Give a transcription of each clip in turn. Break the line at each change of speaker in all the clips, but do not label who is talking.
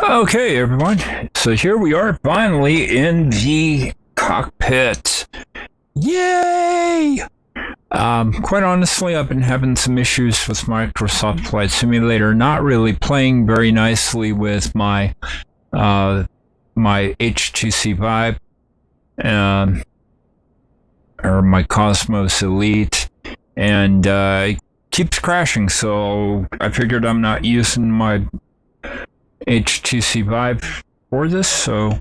Okay, everyone. So here we are finally in the cockpit. Yay! Quite honestly, I've been having some issues with Microsoft Flight Simulator, not really playing very nicely with my my HTC Vive, or my Cosmos Elite, and it keeps crashing, so I figured I'm not using my HTC Vive for this, so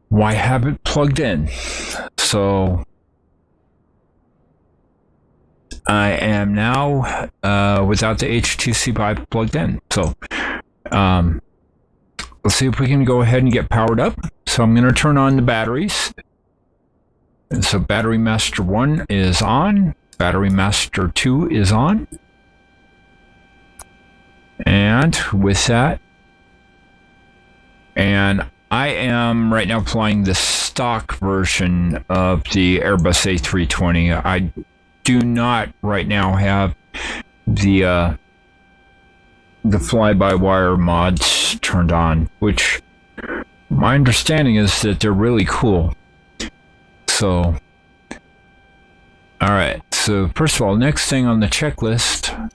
why have it plugged in? So I am now without the HTC Vive plugged in. So let's see if we can go ahead and get powered up. So I'm going to turn on the batteries. And so Battery Master 1 is on. Battery Master 2 is on. And with that, and I am right now flying the stock version of the Airbus A320. I do not right now have the fly-by-wire mods turned on, which my understanding is that they're really cool. So, all right. So first of all, next thing on the checklist.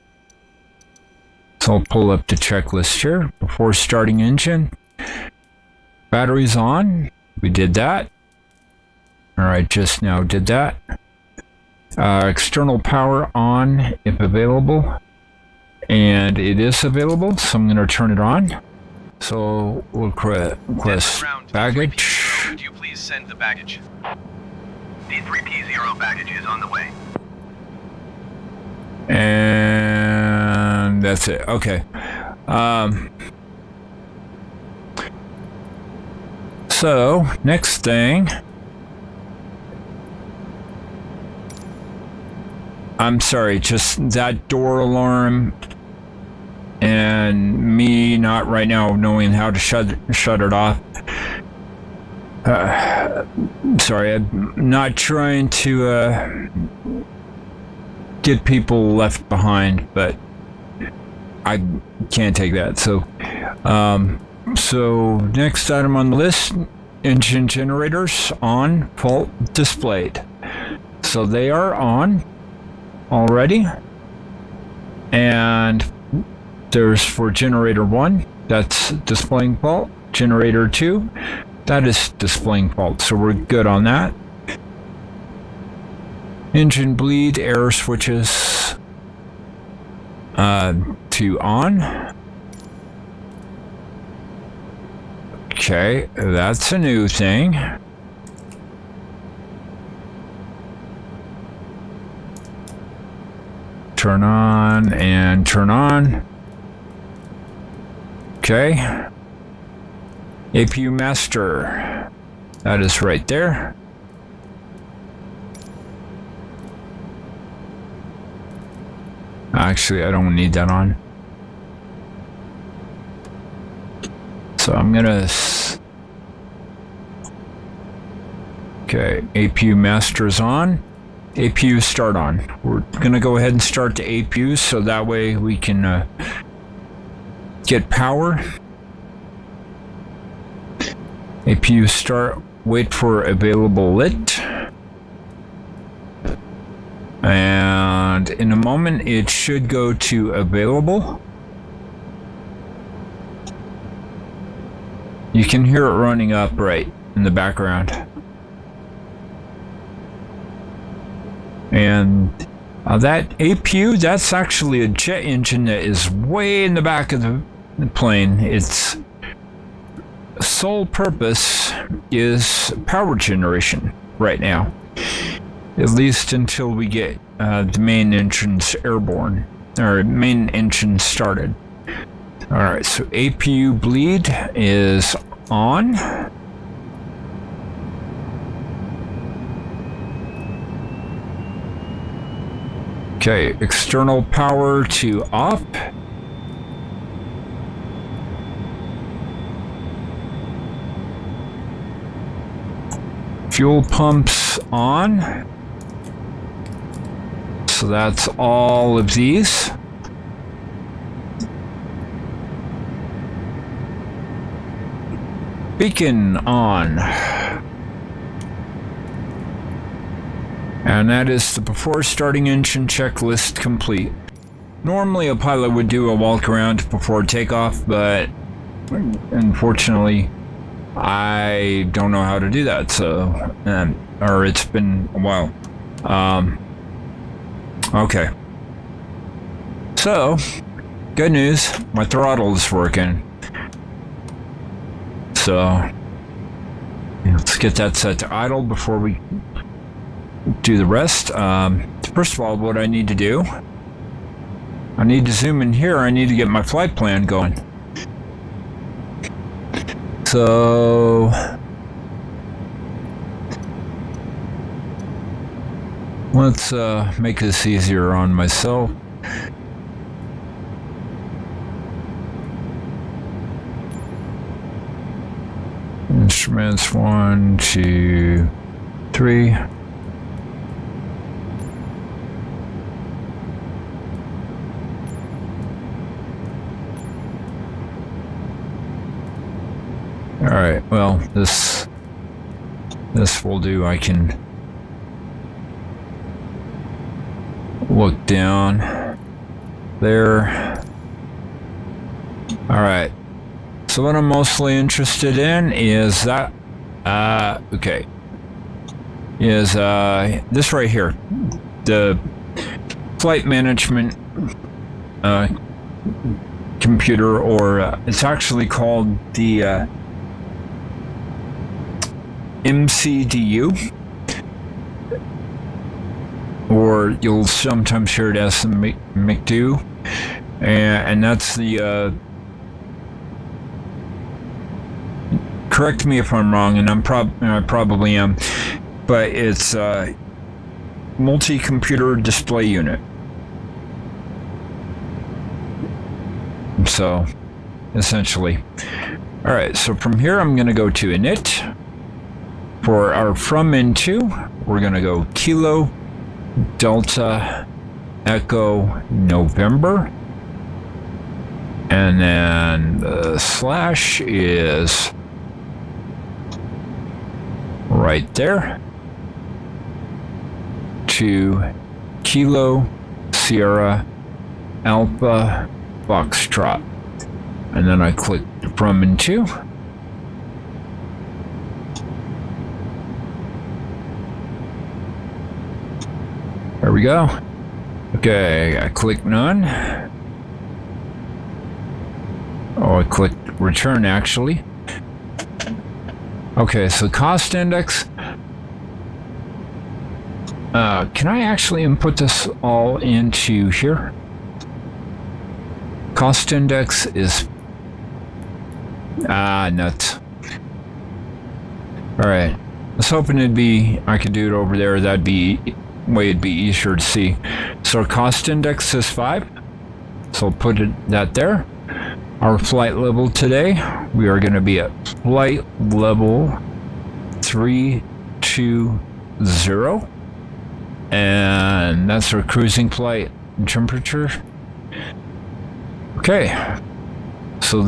So I'll pull up the checklist here before starting engine. Batteries on. We did that. All right, just now did that. External power on if available. And it is available, so I'm going to turn it on. So we'll request baggage.
Could you please send the baggage? D3P0 baggage is on the way.
And that's it. Okay. So next thing, I'm sorry, just that door alarm and me not right now knowing how to shut it off. Sorry, I'm not trying to get people left behind, but I can't take that. So so next item on the list, engine generators on, fault displayed. So they are on already. And there's for generator 1, that's displaying fault. Generator 2, that is displaying fault. So we're good on that. Engine bleed, error switches to on. Okay, that's a new thing. Turn on and turn on. Okay. APU master. That is right there. Actually, I don't need that on. So I'm gonna... Okay, APU master is on. APU start on. We're gonna go ahead and start the APU so that way we can get power. APU start, wait for available lit. And in a moment it should go to available. You can hear it running up right in the background. And that APU, that's actually a jet engine that is way in the back of the plane. Its sole purpose is power generation right now, at least until we get the main engines airborne, or main engine started. All right, so APU bleed is on. Okay, external power to off. Fuel pumps on. So that's all of these. Beacon on. And that is the before starting engine checklist complete. Normally a pilot would do a walk around before takeoff, but unfortunately I don't know how to do that, so or it's been a while. Okay. So, good news, my throttle is working. So, let's get that set to idle before we do the rest. First of all, what I need to do, I need to zoom in here. I need to get my flight plan going. So, let's make this easier on myself. Instruments 1, 2, 3. Alright, well, this will do. I can look down there. Alright, so what I'm mostly interested in is that, is this right here, the flight management computer, or it's actually called the MCDU, or you'll sometimes hear it as the McDo, and that's the correct me if I'm wrong, and I probably am, but it's a multi-computer display unit. So essentially, all right, so from here I'm going to go to init. For our from into, we're going to go Kilo Delta Echo November, and then the slash is right there to Kilo Sierra Alpha Foxtrot, and then I click from into. There we go. Okay, I click none. Oh, I clicked return actually. Okay, so cost index. Can I actually input this all into here? Cost index is nuts. All right, I was hoping I could do it over there. That'd be way it'd be easier to see. So our cost index is 5, so I'll put that there. Our flight level today, we are going to be at flight level 320, and that's our cruising flight temperature. Okay, so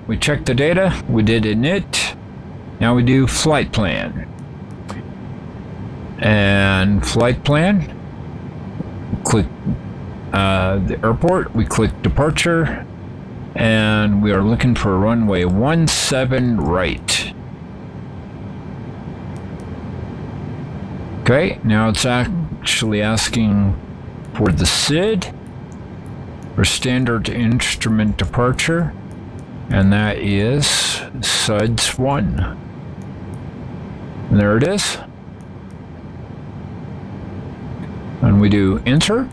we checked the data, we did init, now we do flight plan. And flight plan, click the airport, we click departure, and we are looking for runway 17 right. Okay, now it's actually asking for the SID, or standard instrument departure, and that is SUDS 1. And there it is. And we do enter,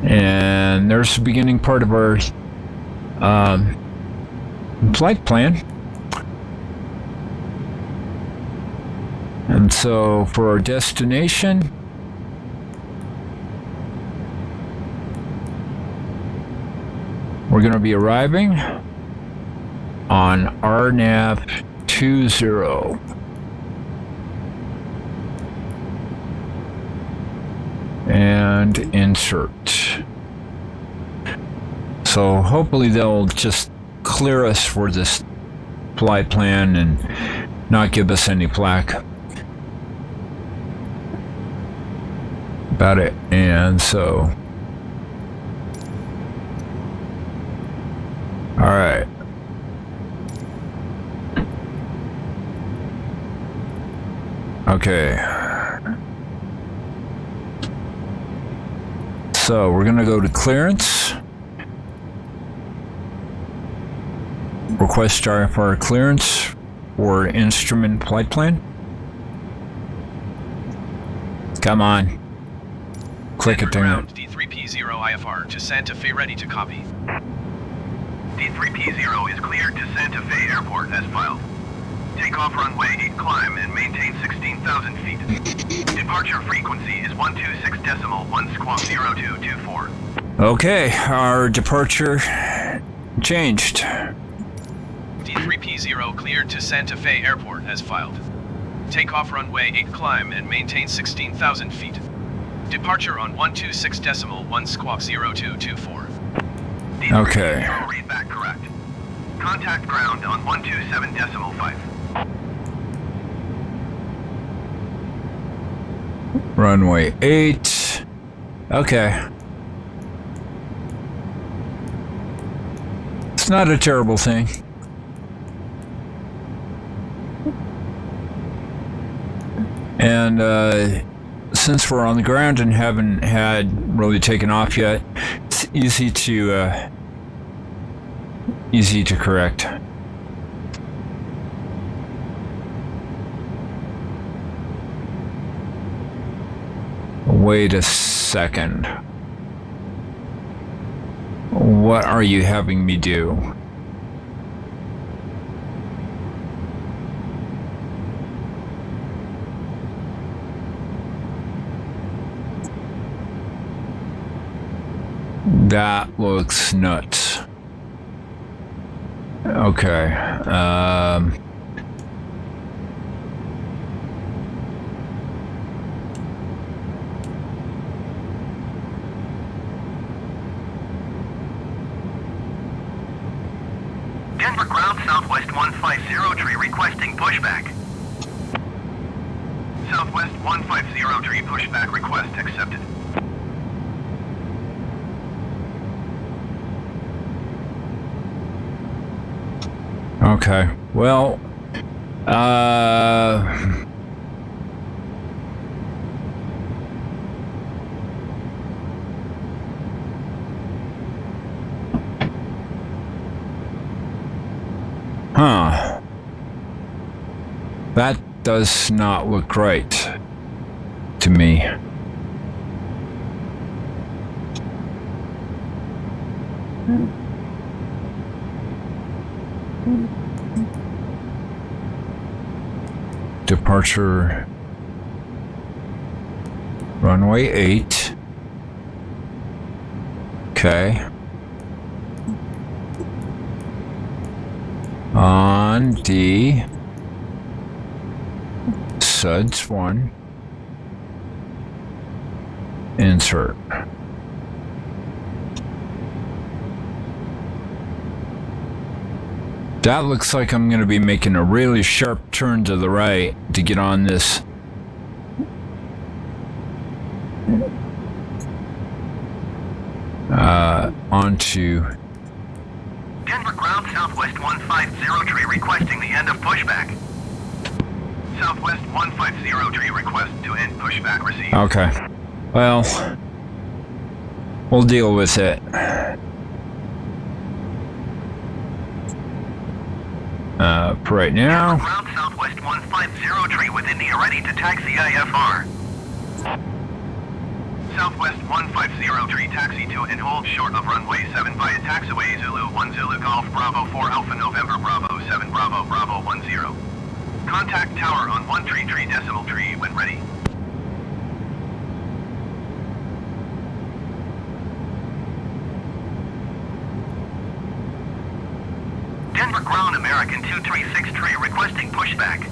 and there's the beginning part of our flight plan. And so for our destination, we're going to be arriving on RNAV 20. And insert. So hopefully they'll just clear us for this flight plan and not give us any plaque about it. And so, all right. Okay. So we're gonna go to clearance. Request IFR clearance for instrument flight plan. Come on. Click it
Ground
there.
D3P0 IFR to Santa Fe, ready to copy. D3P0 is cleared to Santa Fe Airport as filed. Takeoff runway 8 climb and maintain 16,000 feet. Departure frequency is 126.1 squawk 0224.
Okay, our departure changed.
D3P0 cleared to Santa Fe Airport as filed. Takeoff runway 8 climb and maintain 16,000 feet. Departure on 126.1 squawk 0224.
Okay.
D3P0 read back correct. Contact ground on 127.5.
Runway 8. Okay. It's not a terrible thing. And since we're on the ground and haven't had really taken off yet, it's easy to correct. Wait a second. What are you having me do? That looks nuts. Okay.
Denver ground Southwest 150 tree requesting pushback. Southwest 150 tree pushback request accepted.
Okay. Well, huh. That does not look right to me. Departure runway 8. Okay. On D SUDS 1. Insert. That looks like I'm going to be making a really sharp turn to the right to get on this. Onto
Denver ground Southwest 150 tree requesting the end of pushback. Southwest 150 tree request to end pushback received.
Okay. Well, we'll deal with it. For right now.
Ground Southwest 150 tree within the ready to taxi IFR. Southwest 150 tree taxi to and hold short of runway 7 via taxiway Zulu 1 Zulu Golf Bravo 4 Alpha November Bravo 7 Bravo Bravo 10. Contact tower on 133.3 when ready. Denver ground American 236 requesting pushback.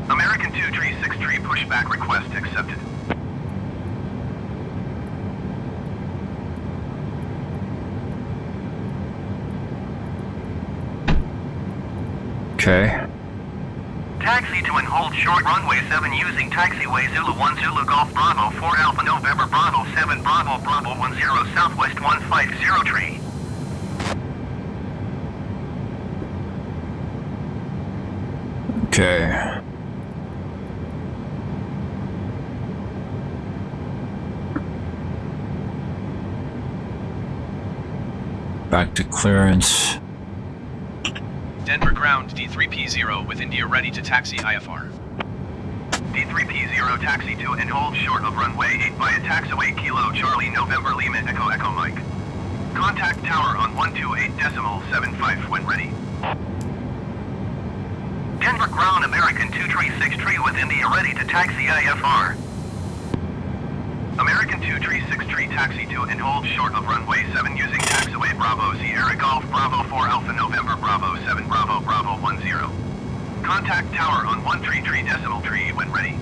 American 236 pushback request accepted.
Okay.
Taxi to and hold short runway 7 using taxiway Zulu 1 Zulu Golf Bravo 4 Alpha November Bravo 7 Bravo Bravo 10 Southwest 150 tree.
Okay. Back to clearance.
Denver ground D3P0 with India ready to taxi IFR.
D3P0 taxi to and hold short of runway 8 via taxiway Kilo Charlie November Lima Echo Echo Mike. Contact tower on 128.75 when ready. Denver ground American 236 with India ready to taxi IFR. American 236 taxi to and hold short of runway 7 using taxiway Bravo Sierra Golf Bravo 4 Alpha November Bravo 7 Bravo Bravo 10. Contact tower on 133.3 when ready.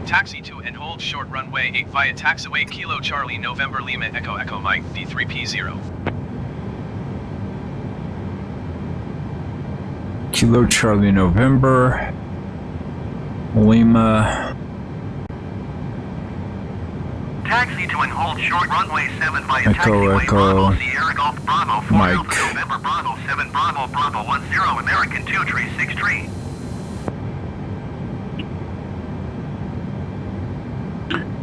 Taxi to and hold short runway 8 via taxiway Kilo Charlie November Lima Echo Echo Mike D3P0.
Kilo Charlie November Lima.
Taxi to and hold short runway 7 via
Echo,
taxiway
Echo,
Bravo Sierra Golf Bravo 4
Mike.
Alpha November Bravo 7 Bravo Bravo 10 American 236.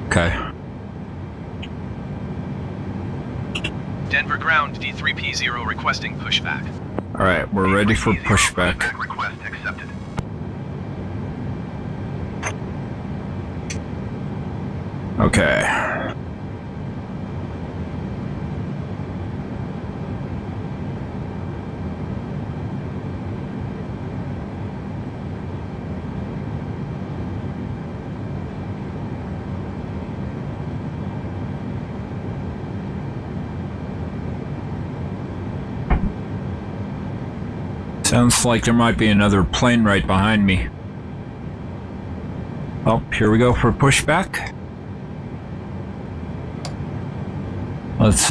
Okay.
Denver ground D3P0 requesting pushback.
Alright, we're ready for pushback.
Request accepted.
Okay. Sounds like there might be another plane right behind me. Oh, here we go for pushback. Let's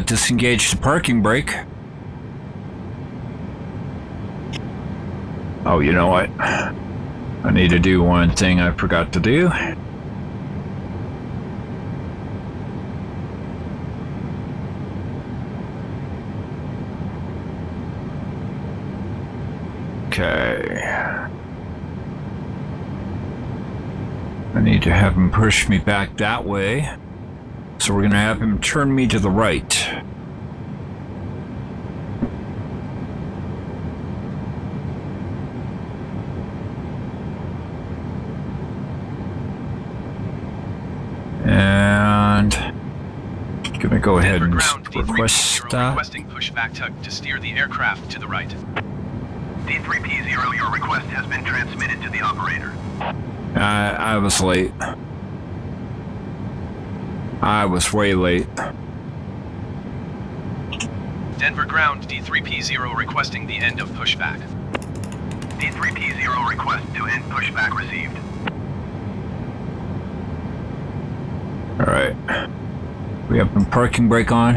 disengage the parking brake. Oh, you know what? I need to do one thing I forgot to do. Okay. I need to have him push me back that way. So we're going to have him turn me to the right. And going to go ahead and request stop.
Requesting pushback to steer the aircraft to the right.
D3P0, your request has been transmitted to the operator.
I was late. I was way late.
Denver ground D3P0 requesting the end of pushback.
D3P0 request to end pushback received.
Alright. We have the parking brake on.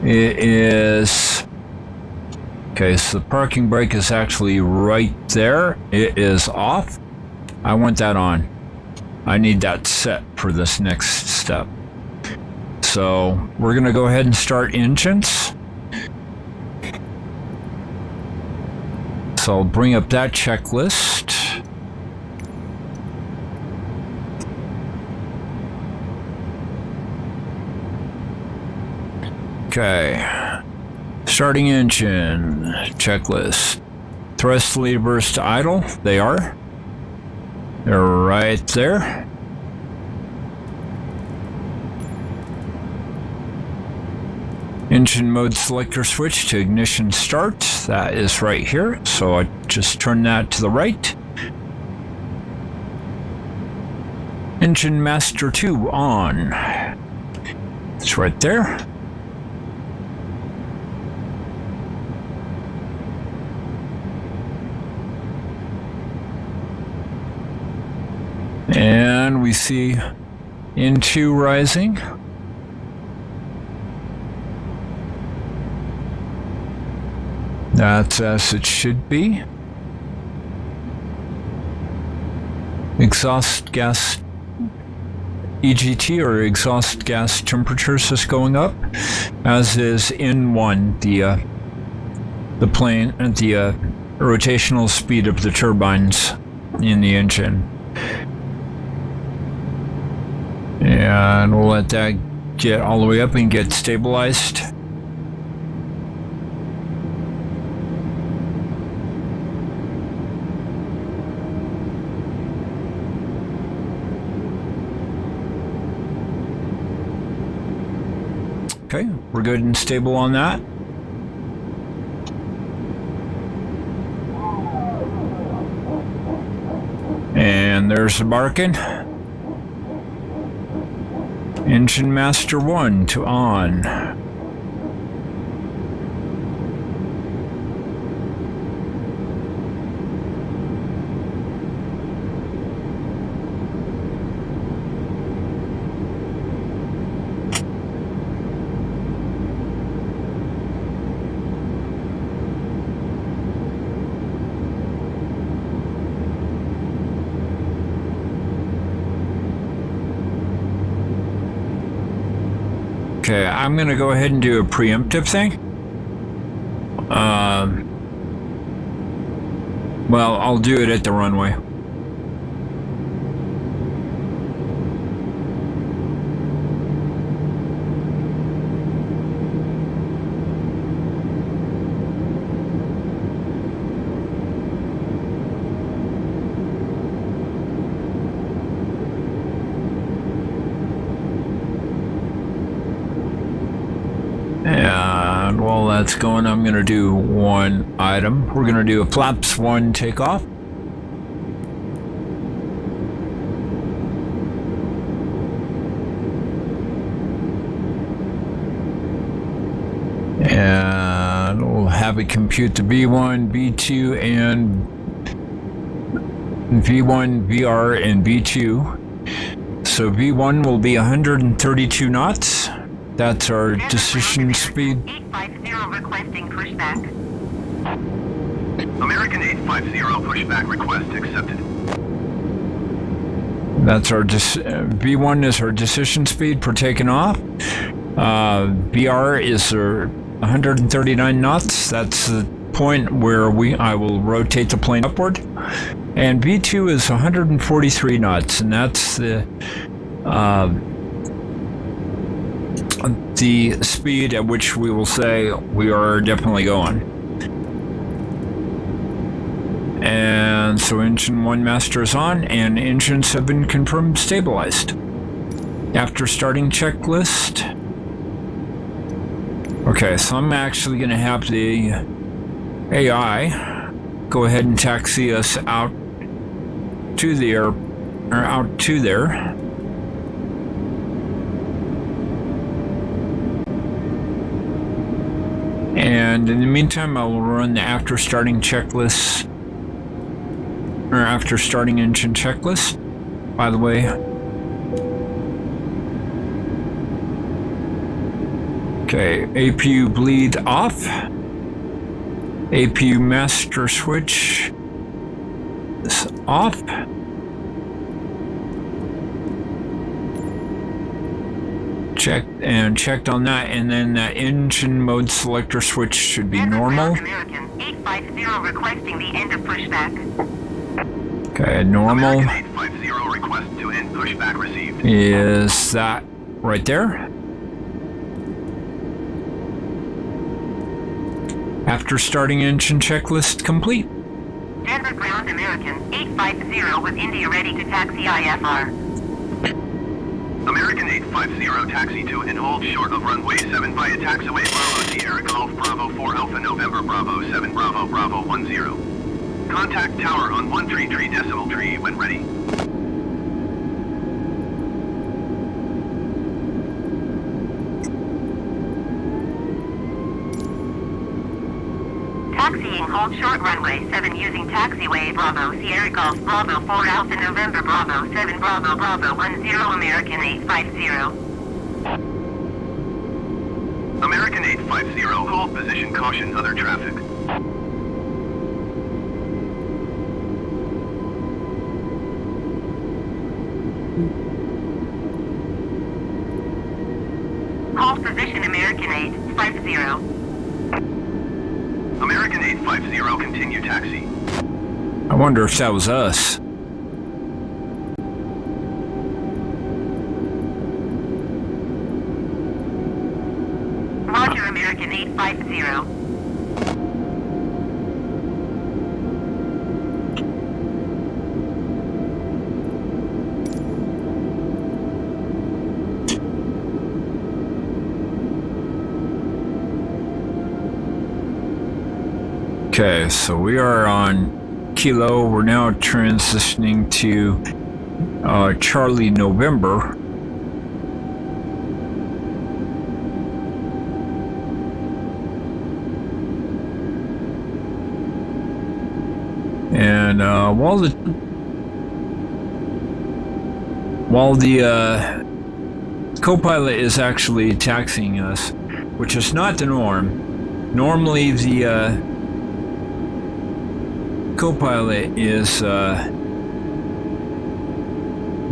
It is... Okay, so the parking brake is actually right there. It is off. I want that on. I need that set for this next step. So we're going to go ahead and start engines. So I'll bring up that checklist. Okay. Starting engine checklist. Thrust levers to idle. They are. They're right there. Engine mode selector switch to ignition start. That is right here. So I just turn that to the right. Engine master 2 on. It's right there. And we see N2 rising. That's as it should be. Exhaust gas EGT, or exhaust gas temperatures, is going up, as is N1, the plane and the rotational speed of the turbines in the engine. And we'll let that get all the way up and get stabilized. Okay, we're good and stable on that. And there's the barking. Engine Master 1 to on. Okay, I'm gonna go ahead and do a preemptive thing. Well, I'll do it at the runway. And while that's going, I'm going to do one item. We're going to do a flaps 1 takeoff. And we'll have it compute the V1, V2, and V1, VR, and V2. So V1 will be 132 knots. That's our decision speed.
850 requesting pushback. American 850 pushback request accepted.
That's our V1 is our decision speed for taking off. VR is our 139 knots. That's the point where I will rotate the plane upward. And V2 is 143 knots, and that's the speed at which we will say we are definitely going. And so engine 1 master is on, and engines have been confirmed stabilized. After starting checklist. Okay, so I'm actually going to have the AI go ahead and taxi us out to the out to there. And in the meantime, I will run the after starting checklist, or after starting engine checklist. By the way, okay, APU bleed off, APU master switch is off. Checked on that, and then the engine mode selector switch should be normal.
American 850 requesting the end of pushback.
Okay, normal.
American 850 request to end pushback received.
Is that right there? After starting engine checklist complete.
Denver ground American 850 with India ready to taxi IFR. American 850 taxi to and hold short of runway 7 via taxiway Bravo Sierra Golf Bravo 4 Alpha November Bravo 7 Bravo Bravo 10. Contact tower on 133.3 when ready. Taxiing hold short runway 7 using taxiway Bravo Sierra Golf Bravo 4 Alpha November Bravo 7 Bravo Bravo 10 American 850. American 850 hold position caution other traffic.
Call position American 850.
American 850, continue taxi.
I wonder if that was us.
Roger, American 850.
Okay, so we are on Kilo. We're now transitioning to Charlie November. And while the co-pilot is actually taxiing us, which is not the norm. Normally the co-pilot is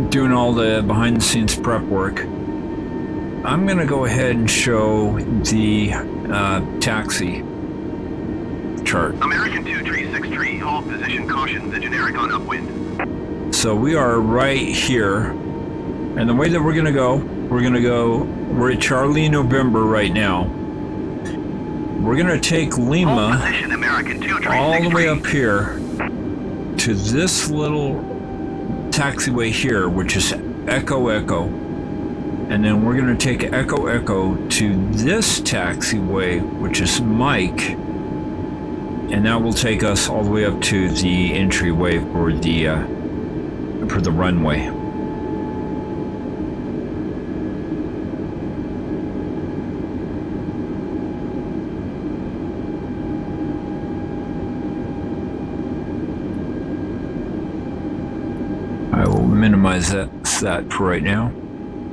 doing all the behind-the-scenes prep work. I'm gonna go ahead and show the taxi chart.
American 2363, hold position, caution, the generic on upwind.
So we are right here, and the way that we're at Charlie November right now. We're gonna take
Hold
Lima
position, American 2363.
all the way up here to this little taxiway here, which is Echo Echo, and then we're gonna take Echo Echo to this taxiway, which is Mike, and that will take us all the way up to the entryway for the runway. I will minimize that for right now.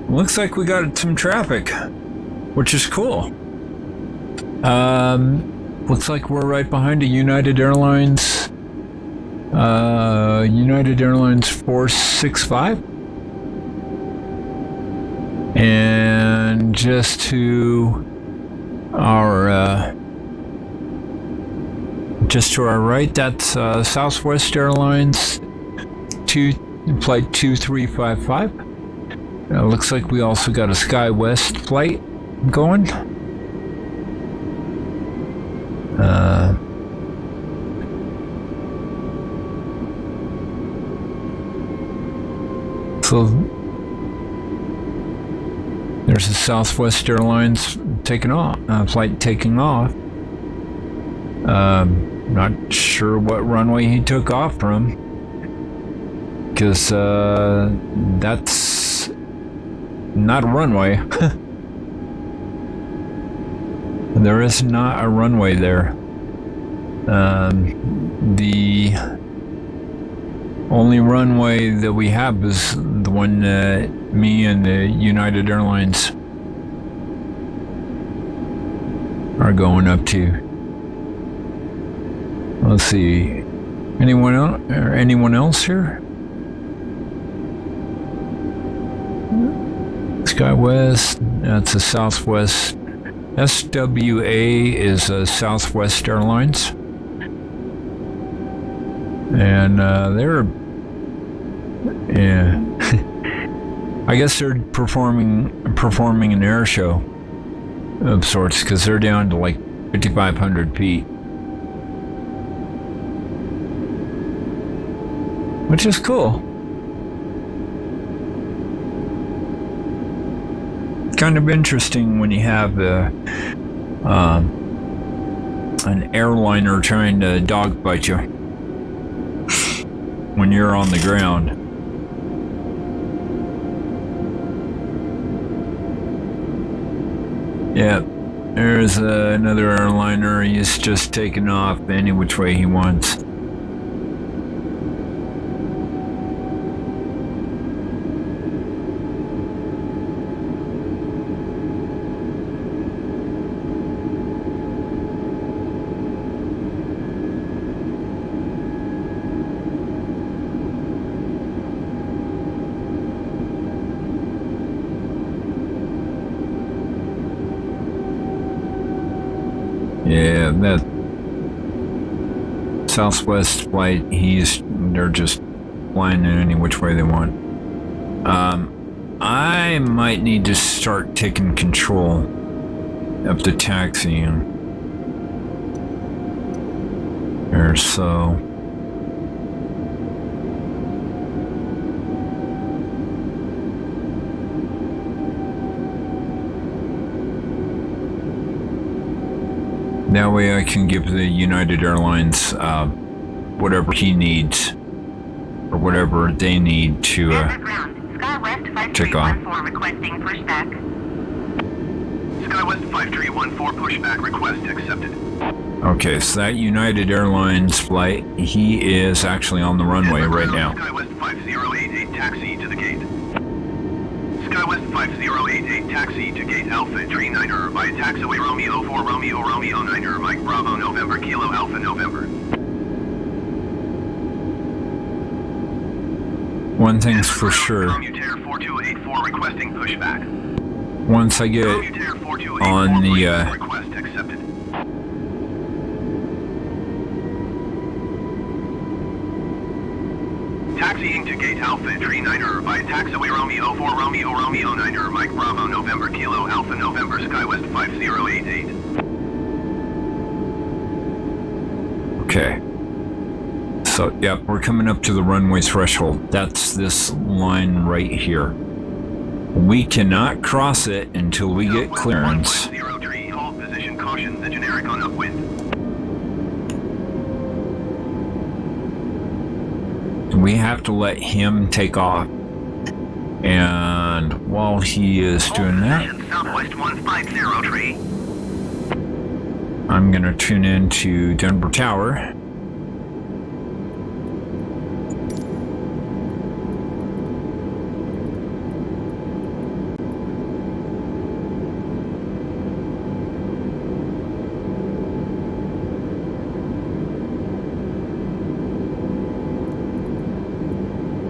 Looks like we got some traffic, which is cool. Looks like we're right behind a United Airlines 465. And just to our right, that's Southwest Airlines flight 2355. Looks like we also got a SkyWest flight going. So there's a Southwest Airlines flight taking off. Not sure what runway he took off from, because that's not a runway. There is not a runway there. The only runway that we have is the one that me and the United Airlines are going up to. Let's see. Anyone else here? SkyWest, that's a Southwest. SWA is a Southwest Airlines. And yeah. I guess they're performing an air show of sorts, because they're down to like 5,500 feet. Which is cool. Kind of interesting when you have an airliner trying to dogfight you when you're on the ground. Yep, there's another airliner. He's just taking off any which way he wants. Yeah, that Southwest flight, they're just flying in any which way they want. I might need to start taking control of the taxiing. Or so. That way I can give the United Airlines whatever he needs or whatever they need to take off.
Requesting pushback.
SkyWest 5314 pushback request accepted.
Okay, so that United Airlines flight, he is actually on the runway right now.
SkyWest 5088 taxi to the gate. SkyWest 5088 taxi to gate Alpha Tree 9er via taxiway Romeo 4 Romeo Romeo 9er Mike Bravo November Kilo Alpha November.
One thing's for sure.
Commutator 4284 requesting pushback.
Once I get
Commutator 4284
on the
request accepted. Taxiing to gate Alpha Tree 9er via taxiway Romeo 4 Romeo Romeo 9er Mike Bravo November Kilo Alpha November SkyWest 5088.
okay. So, yeah, we're coming up to the runway threshold. That's this line right here. We cannot cross it until we get clearance.
1.03, hold position, caution, the generic on upwind.
We have to let him take off. And while he is doing that,
Southwest 150
I'm going to tune in to Denver Tower.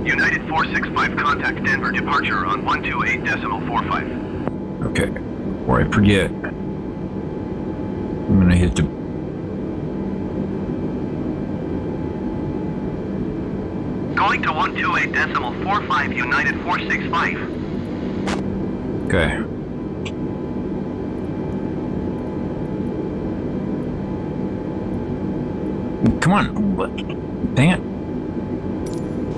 United 465, contact Denver, departure on 128.45.
Okay, before I forget, I'm going to hit the...
Going to 128.45, United 465.
Okay. Come on. What? Dang it.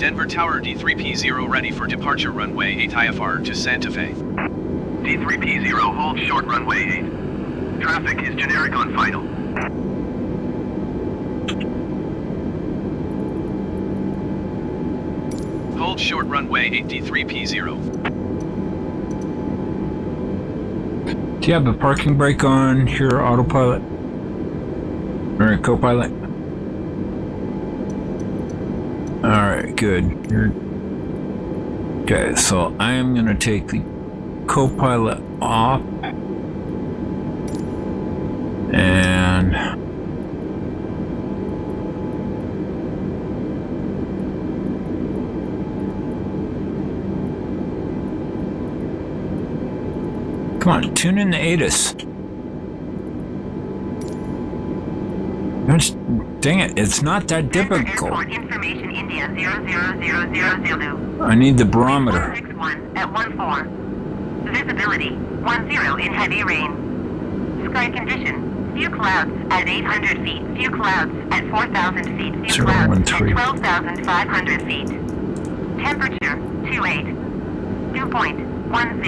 Denver Tower D3P0 ready for departure runway 8 IFR to Santa Fe.
D3P0, hold short runway 8. Traffic is generic on final.
Hold short runway 8 D3P0.
Do you have a parking brake on here, autopilot? Or co-pilot? Alright, good. Okay, so I am going to take the co-pilot off. And... come on, tune in the ATIS. Gosh, dang it, it's not that difficult.
Information India 00000.
I need the barometer.
161 at 14. Visibility 10 in heavy rain. Sky condition. Few clouds at 800 feet. Few clouds at 4,000 feet. Few clouds at 12,500 feet. Temperature 28. Dew point 10.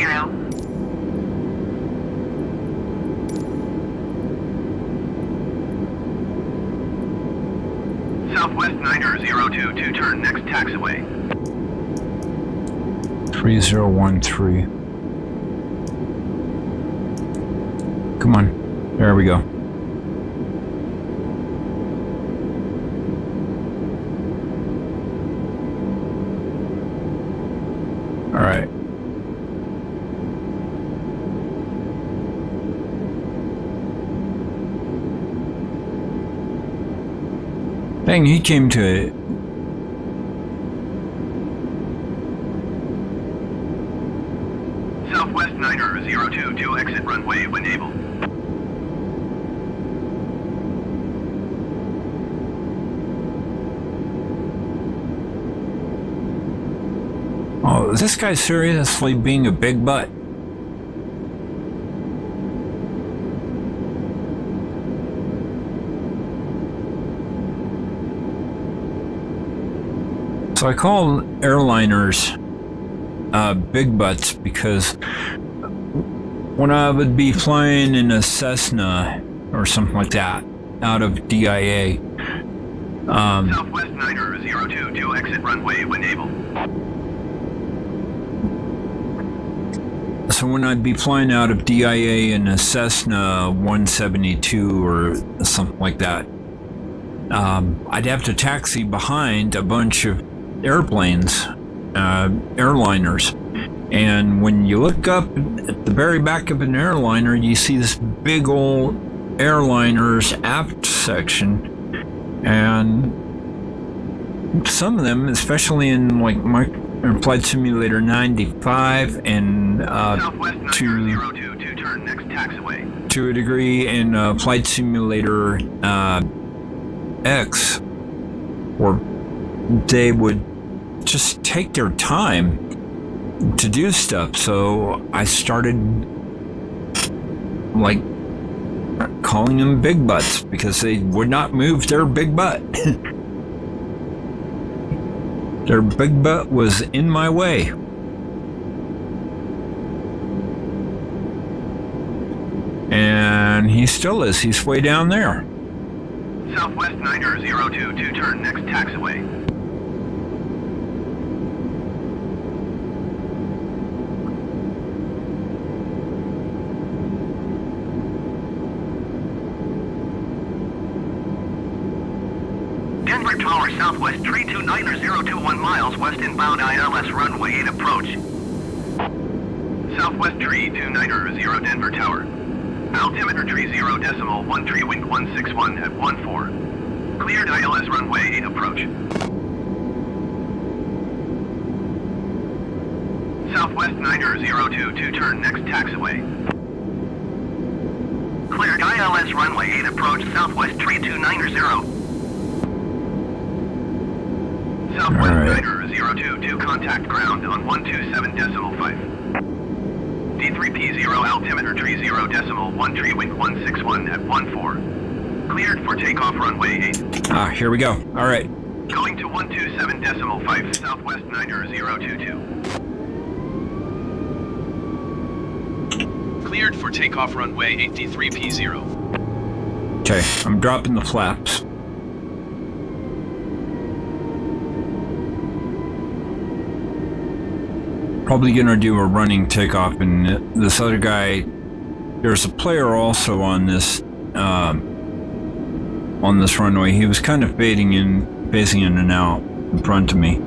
Southwest 9022, turn next taxiway.
3013. Come on. There we go. All right. Dang, he came to it.
Southwest 9022, exit runway when able.
Oh, is this guy seriously being a big butt? So I call airliners big butts because when I would be flying in a Cessna or something like that out of DIA,
Southwest 9022, exit runway when able.
so when I'd be flying out of DIA in a Cessna 172 or something like that, I'd have to taxi behind a bunch of airplanes, airliners. And when you look up at the very back of an airliner, you see this big old airliner's aft section. And some of them, especially in like my Flight Simulator 95 and
Southwest 9022, turn next taxiway.
to a degree in Flight Simulator X, where they would just take their time to do stuff. So I started like calling them big butts because they would not move their big butt. Their big butt was in my way. And he still is. He's way down there.
Southwest 9022, turn next taxiway. Denver Tower, Southwest 32902, miles west inbound ILS runway 8 approach. Southwest 32900, Denver Tower. Altimeter 30.13, wind 161 at 14. Cleared ILS runway 8 approach. Southwest 9022, turn next taxiway. Cleared ILS runway 8 approach, Southwest 3290. Southwest
All right.
9022, contact ground on 127.5. D3P0, altimeter 30.13, wind 161 at 14. Cleared for takeoff runway 8.
Ah, here we go. All right.
Going to 127.5, Southwest 9022.
Cleared for takeoff runway 83P0.
Okay, I'm dropping the flaps. Probably gonna do a running takeoff, and this other guy, there's a player also on this runway. He was kind of phasing in and out in front of me.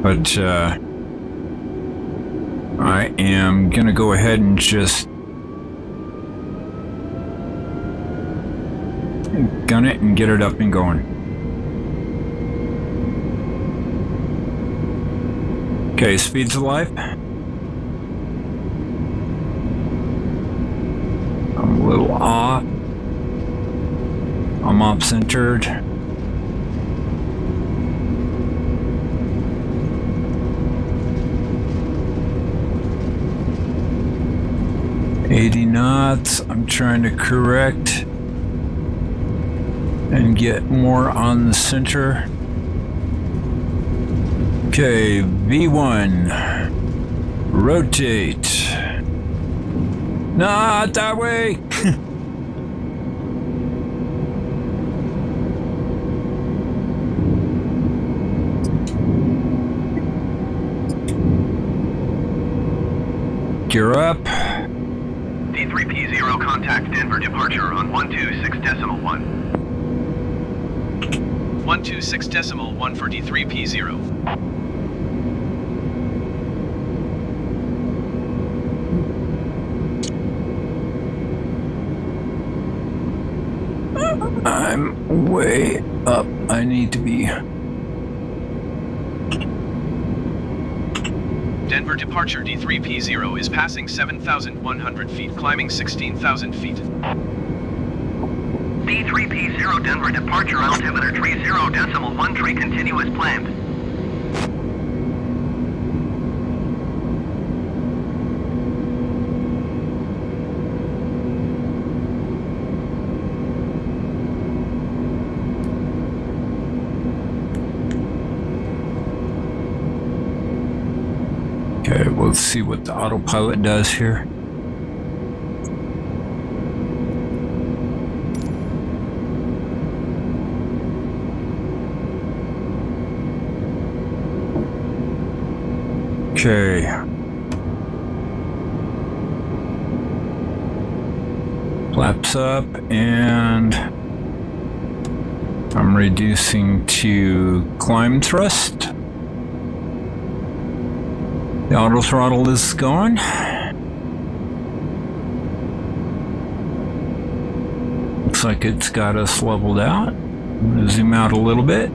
But I am gonna go ahead and just gun it and get it up and going. Okay, speed's alive. I'm a little off. I'm off centered. knots. I'm trying to correct and get more on the center. Okay, V1. Rotate. Not that way. Gear up.
D3P0, contact Denver departure on 126.1.
126.1 for D3P0.
I'm way up. I need to be.
Denver departure D3P0 is passing 7,100 feet, climbing 16,000 feet.
D3P0 Denver departure altimeter 30.13 continue as planned.
Okay, we'll see what the autopilot does here. Okay. Flaps up, and I'm reducing to climb thrust. The auto throttle is gone. Looks like it's got us leveled out. I'm gonna zoom out a little bit.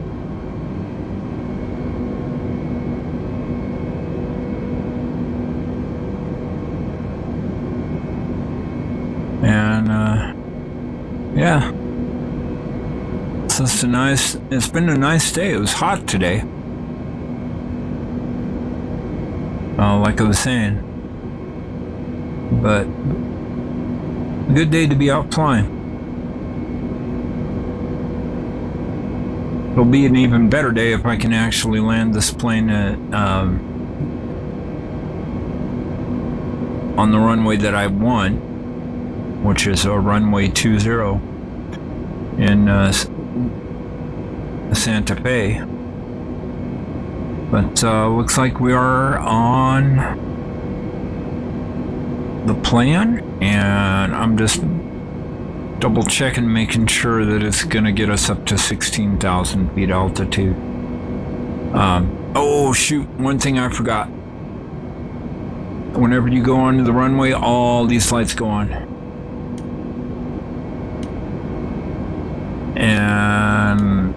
And yeah, it's just it's been a nice day. It was hot today. Like I was saying, but a good day to be out flying. It'll be an even better day if I can actually land this plane at, on the runway that I want, which is a runway 20 in Santa Fe. But looks like we are on the plan, and I'm just double checking, making sure that it's gonna get us up to 16,000 feet altitude. Oh shoot, one thing I forgot. Whenever you go onto the runway, all these lights go on. And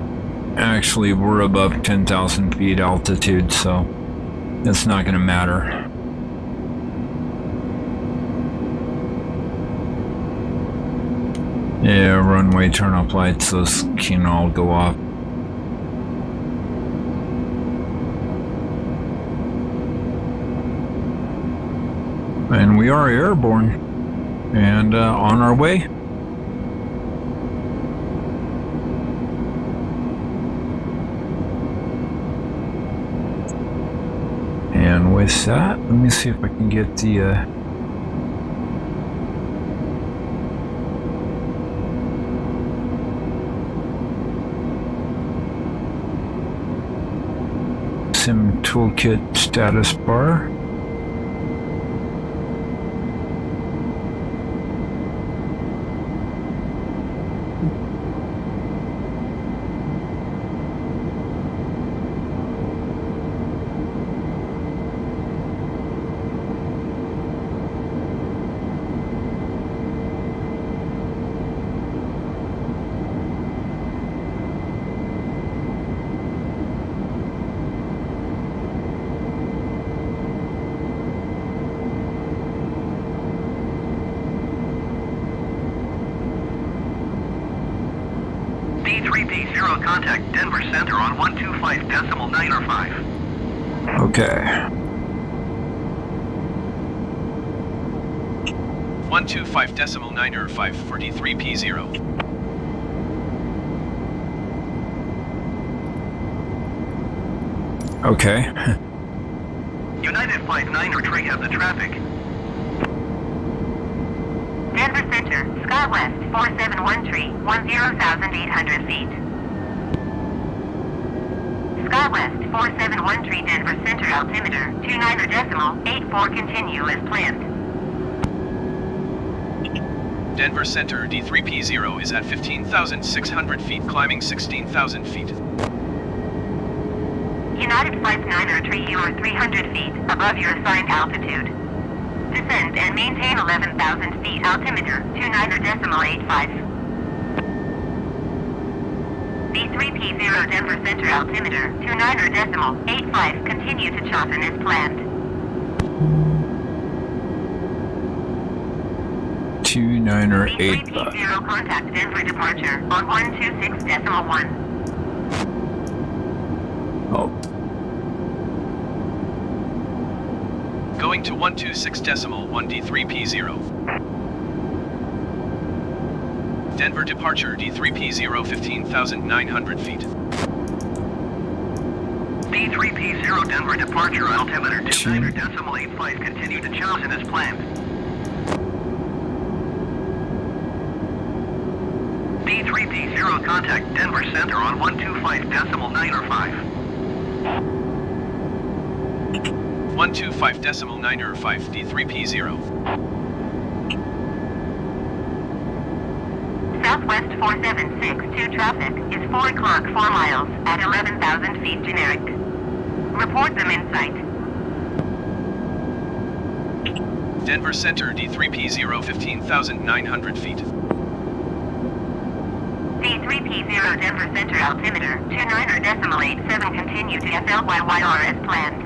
actually, we're above 10,000 feet altitude, so it's not going to matter. Yeah, runway turn-off lights, those can all go off. And we are airborne and on our way. And with that, let me see if I can get the Sim Toolkit status bar.
D3P0 contact Denver Center on 125.905.
Okay.
125.905 for D3P0.
Okay.
United Flight 9 retreat have the traffic.
Denver Center, Sky West 4713, 10,800 feet. Sky West 4713 Denver Center altimeter 29.84 continue as planned.
Denver Center D3P0 is at 15,600 feet, climbing 16,000 feet.
United Flight 9 retreat you are 300 feet above your assigned altitude. Descend and maintain 11,000 feet altimeter 29.85. D3P0 Denver Center altimeter 29.85 continue to Chopin as planned.
$298.
B3P0 contact Denver departure on 126.1.
Oh,
Going to 126.1 D3P0. Denver departure D3P0 15,900 feet.
D3P0 Denver departure altimeter 29.85. Continue to Chosin as planned. D3P0 contact Denver Center on 125.905.
125.905 D3P0.
Southwest 4762 traffic is 4 o'clock 4 miles at 11,000 feet generic. Report them in sight.
Denver Center D3P0 15,900 feet.
D3P0 Denver Center altimeter 29.87 continue to FLYYR as planned.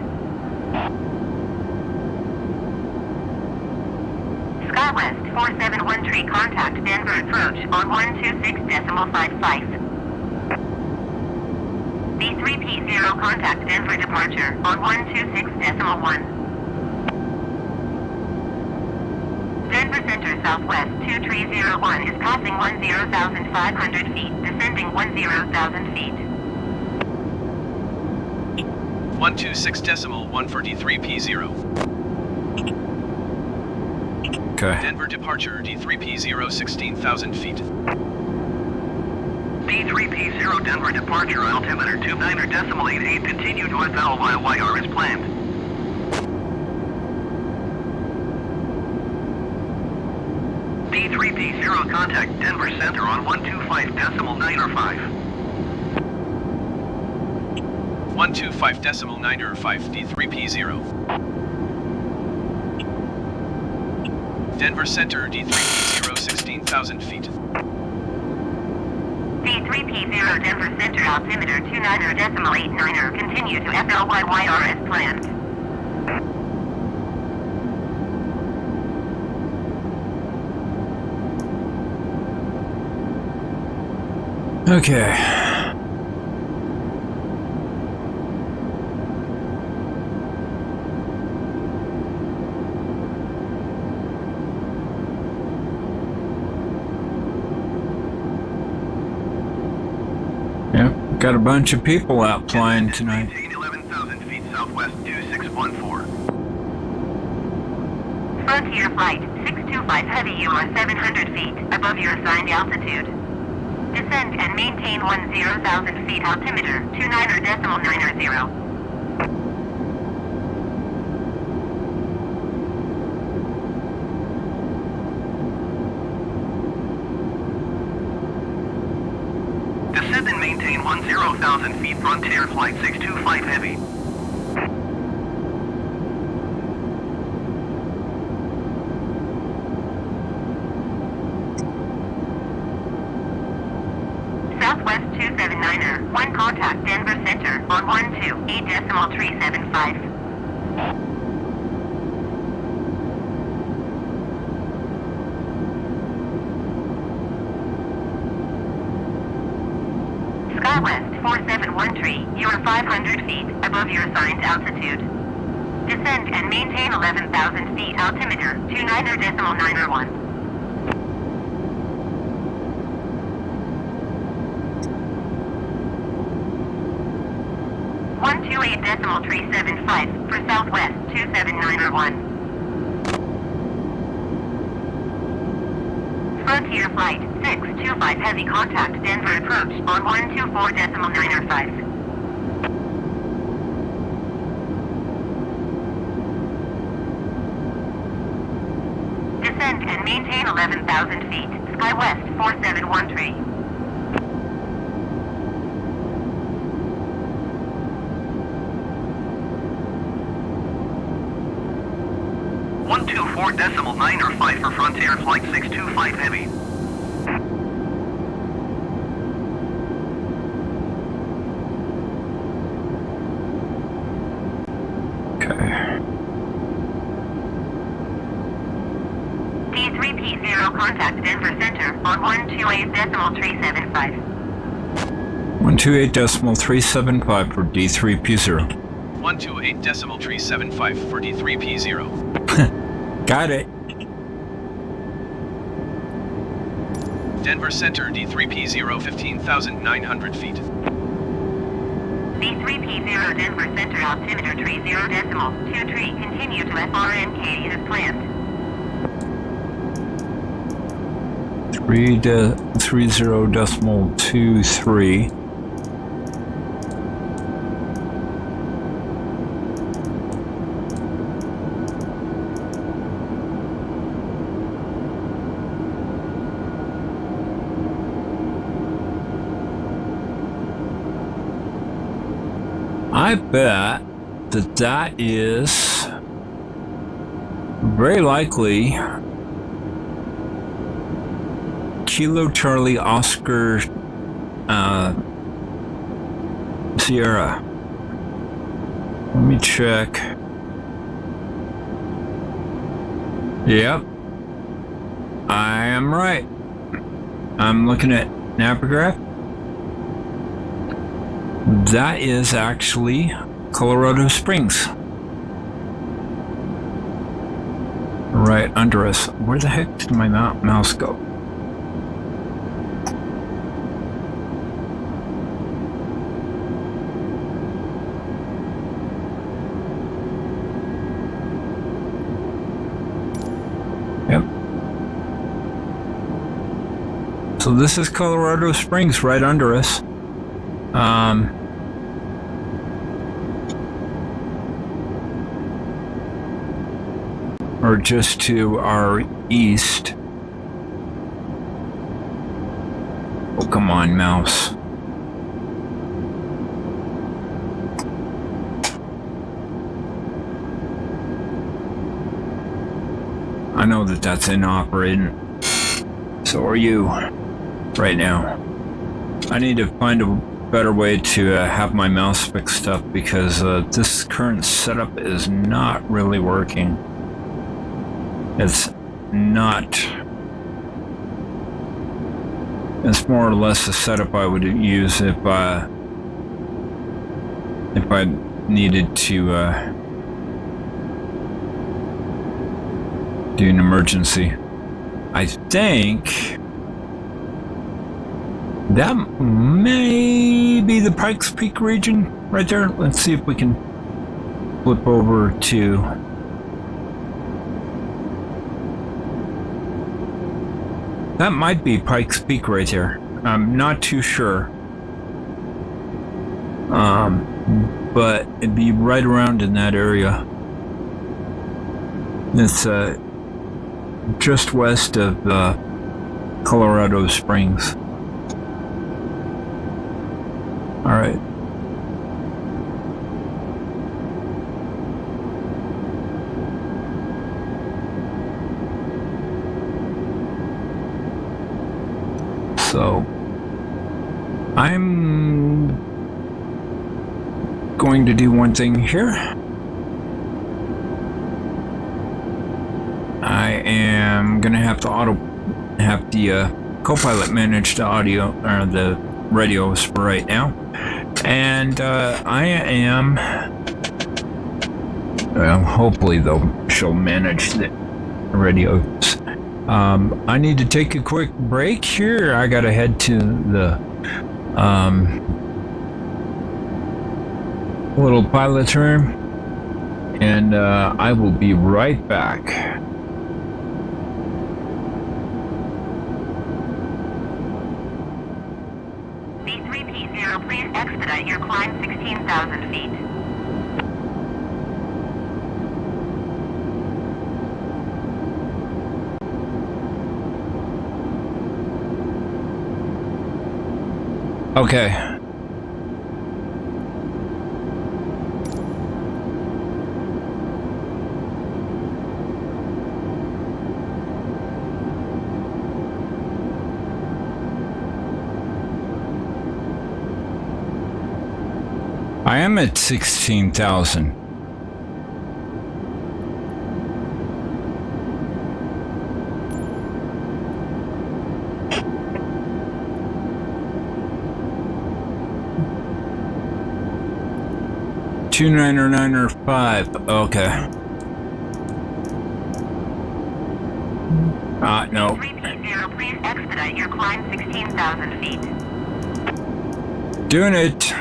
Skywest 4713 contact Denver approach on 126.55. B3P0 contact Denver departure on 126.1. Denver Center Southwest 2301 is passing 10,500 feet, descending 10,000 feet.
126.1 for D3P0.
okay.
Denver departure D3P0 16,000 feet.
D3P0 Denver departure altimeter 29.88. Continue to FLYYR as planned. D3P0 contact Denver Center on 125.905.
125.905 D3P0. Denver Center D3P0 16,000 feet.
D3P0 Denver Center altimeter 29.89 continue to FLYYR as planned.
Okay. Yep, got a bunch of people out flying tonight.
Maintain 11,000 feet southwest 2614.
Frontier Flight 625 Heavy, you are 700 feet above your assigned altitude. Descend and maintain 10,000 feet altimeter 29.90.
10,000 feet Frontier Flight 625 Heavy.
Southwest 279er, 1 contact Denver Center on 128.375. Skywest 4713, you are 500 feet above your assigned altitude. Descend and maintain 11,000 feet altimeter 29.91. 128.375 for Southwest 279er1. Frontier Flight 625 Heavy contact Denver approach on 124.905. Descend and maintain 11,000 feet. Skywest 4713.
.905 for Frontier Flight 625 Heavy.
Okay.
D3P0 contact Denver Center on 128.375.
128.375 for D3P0.
128.375 for D3P0.
Got it.
Denver Center D3P0 15,900 feet.
D3P0 Denver Center altimeter 30.23. Continue to FRNK as planned.
30.23. I bet that is very likely Kilo Charlie Oscar Sierra. Let me check. Yep, I am right. I'm looking at Navigraph. That is actually Colorado Springs. Right under us. Where the heck did my mouse go? Yep. So this is Colorado Springs right under us. Or just to our east. Oh, come on, mouse. I know that that's inoperating. So are you right now. I need to find a better way to have my mouse fixed up because this current setup is not really working. It's not. It's more or less the setup I would use if I needed to do an emergency. I think that may be the Pikes Peak region right there. Let's see if we can flip over to that. Might be Pikes Peak right there. I'm not too sure. But it'd be right around in that area. It's just west of Colorado Springs. All right. So I'm going to do one thing here. I am gonna have to have the co-pilot manage the audio or the radios for right now, and I am hopefully she'll manage the radios. I need to take a quick break here. I gotta head to the little pilot's room, and I will be right back.
D3P0, please expedite your climb 16,000 feet.
Okay. I am at 16,000. 2995. Okay. No.
3P0, please expedite your climb 16,000 feet.
Doing it.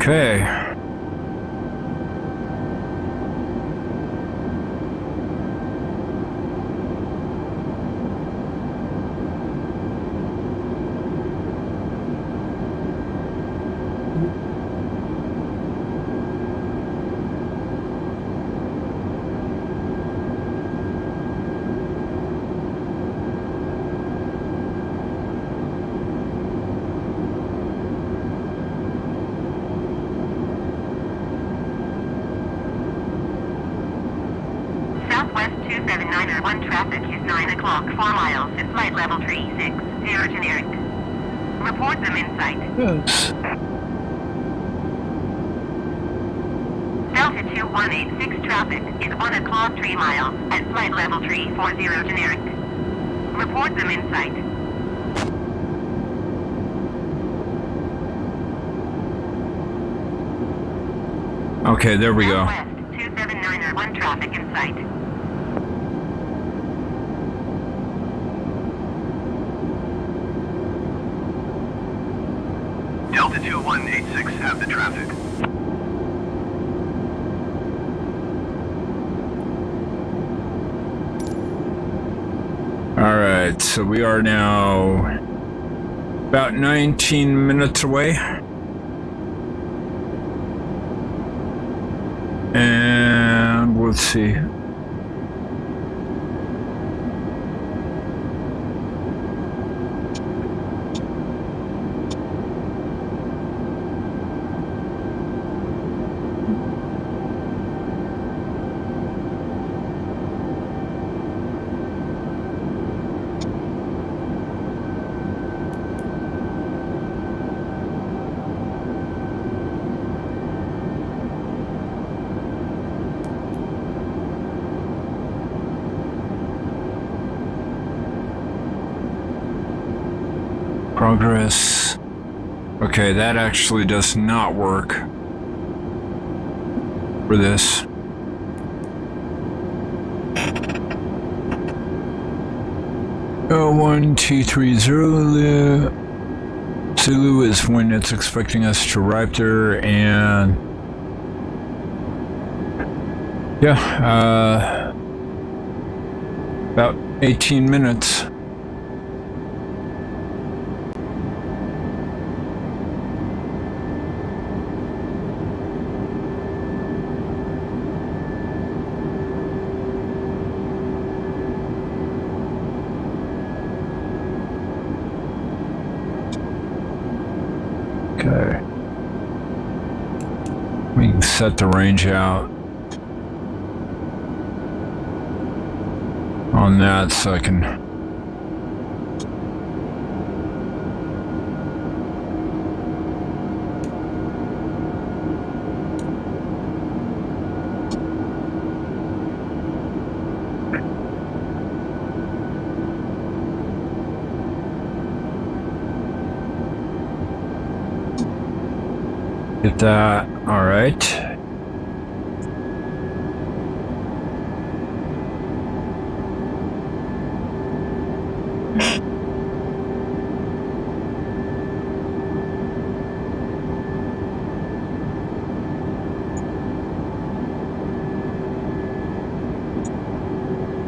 Okay.
Southwest 27901 traffic is 9 o'clock, 4 miles at flight level 360 generic. Report them in sight.
Yes.
Delta 2186 traffic is 1 o'clock, 3 miles at flight level 340 generic. Report them in sight.
Okay, there we go.
Southwest 27901 traffic in sight.
Delta 2186 have the traffic.
All right, so we are now about 19 minutes away. And let's see. Progress. Okay, that actually does not work for this. T30 Zulu is when it's expecting us to arrive there, and yeah, about 18 minutes. Okay. We can set the range out on that so I can get that. All right.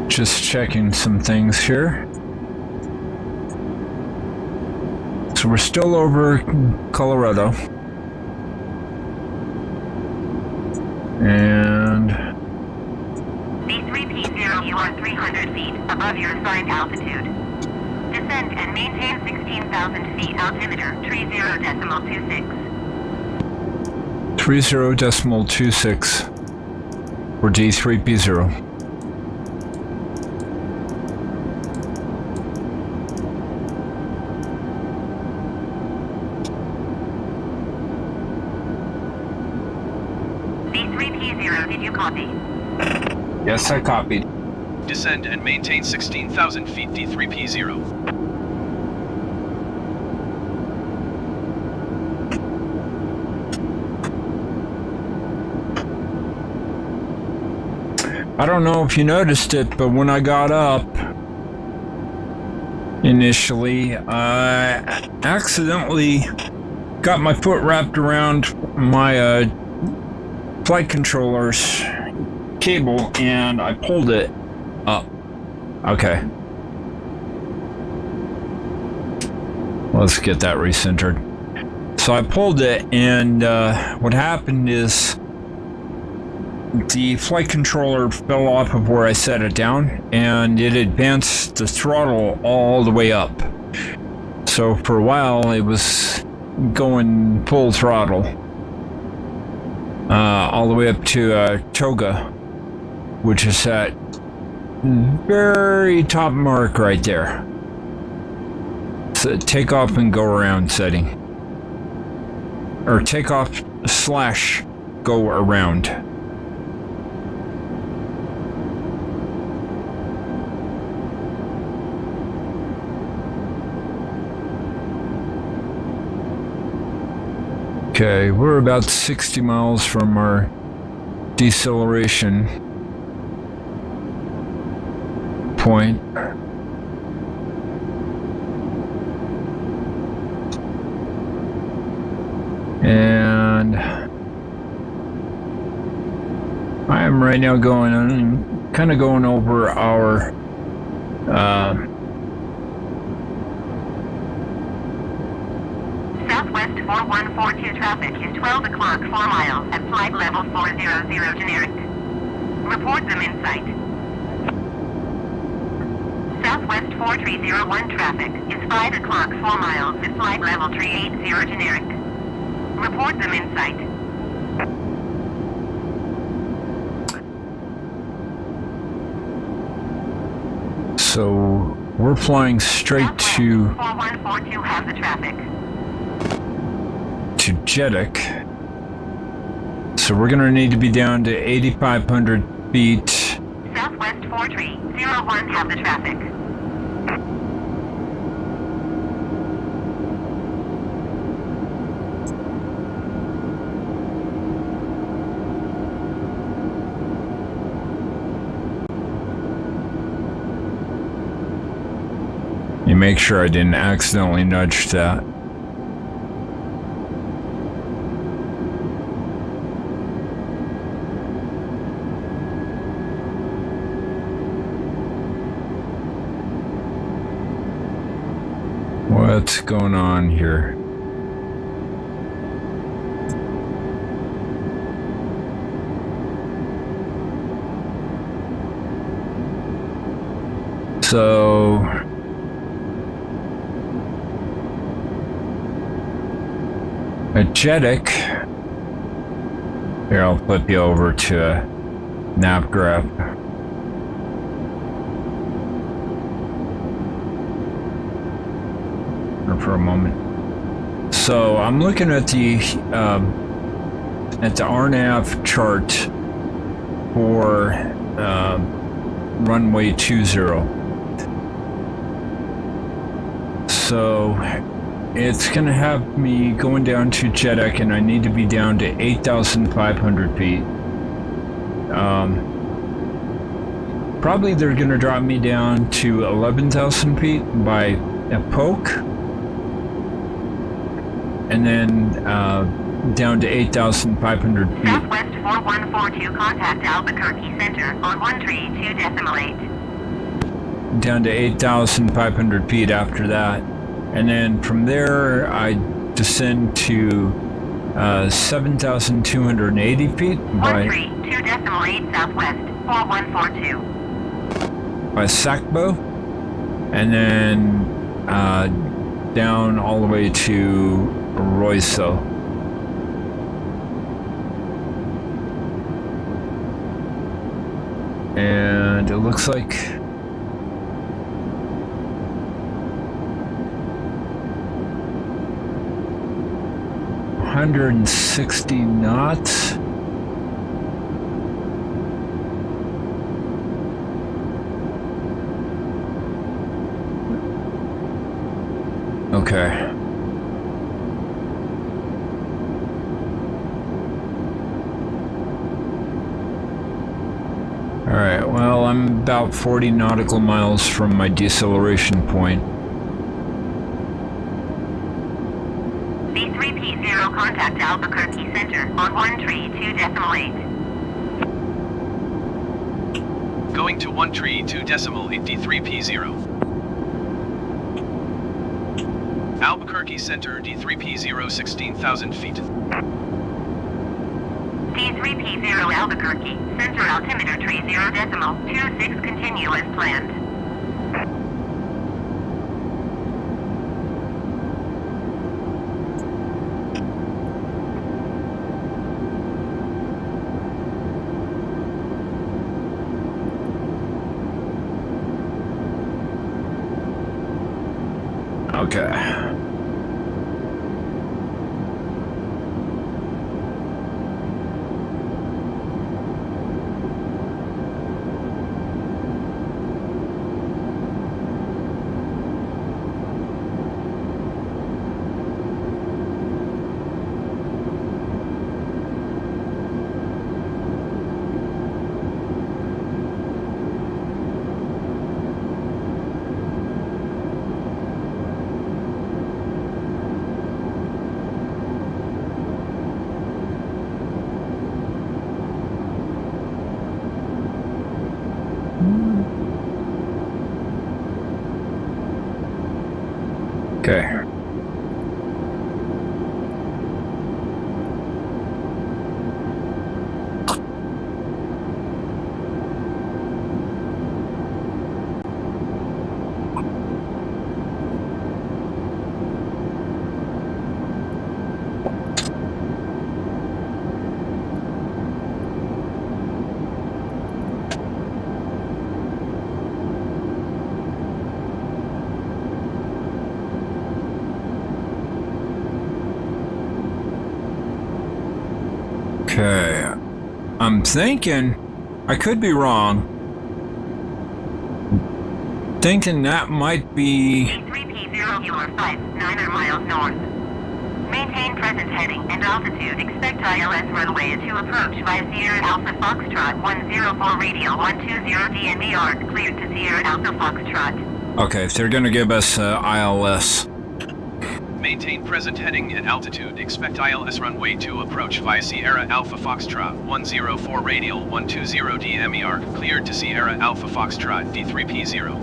Just checking some things here. So we're still over Colorado. And
D3P0, you are 300 feet above your assigned altitude. Descend and maintain 16,000 feet altimeter, 30.26.
30.26 for D3P0.
D3P0, did you copy?
Yes, I copied.
Descend and maintain 16,000 feet D3P0.
I don't know if you noticed it, but when I got up initially, I accidentally got my foot wrapped around my flight controller's cable and I pulled it up. Okay. Let's get that recentered. So I pulled it, and what happened is the flight controller fell off of where I set it down, and it advanced the throttle all the way up. So for a while, it was going full throttle, all the way up to Toga, which is that very top mark right there. So take off and go around setting, or take off / go around. Okay, we're about 60 miles from our deceleration point. And I am right now going on, kind of going over our
Southwest 4142 traffic is 12 o'clock 4 miles at flight level 400 generic. Report them in sight. Southwest 4301 traffic is 5 o'clock 4 miles at flight level 380 generic. Report them in sight.
So we're flying straight
Southwest
to
4142 have the traffic.
Jeddah. So we're gonna need to be down to 8,500 feet.
Southwest 4301 have the traffic.
You make sure I didn't accidentally nudge that. What's going on here? So at Jeddah, here I'll flip you over to a nav graph. For a moment. So I'm looking at the RNAV chart for runway 20. So it's gonna have me going down to Jeddah, and I need to be down to 8,500 feet. Probably they're gonna drop me down to 11,000 feet by a poke, and then down to 8,500 feet.
Southwest 4142 contact Albuquerque Center on 132.8.
Down to 8,500 feet after that. And then from there, I descend to 7,280 feet by
2.8 southwest, 4142.
By Sackbow, and then down all the way to Royso. And it looks like $160 knots. Okay. Alright, well, I'm about 40 nautical miles from my deceleration point.
D3P0 contact Albuquerque Center on 132.8.
Going to 132.8 D3P0. Albuquerque Center D3P0 16,000 feet.
D3P0 Albuquerque Center altimeter tree 0.26 continue as planned.
Okay. Okay. Okay. I'm thinking, I could be wrong, thinking that might be...
D3P0 you are 5.9 miles north. Maintain present heading and altitude. Expect ILS runway to approach via Sierra Alpha Foxtrot 104 radial 120 DMER. Cleared to Sierra Alpha Foxtrot.
Okay, if they're gonna give us ILS.
Maintain present heading and altitude. Expect ILS runway to approach via Sierra Alpha Foxtrot 104 radial 120 DMER. Cleared to Sierra Alpha Foxtrot D3P0.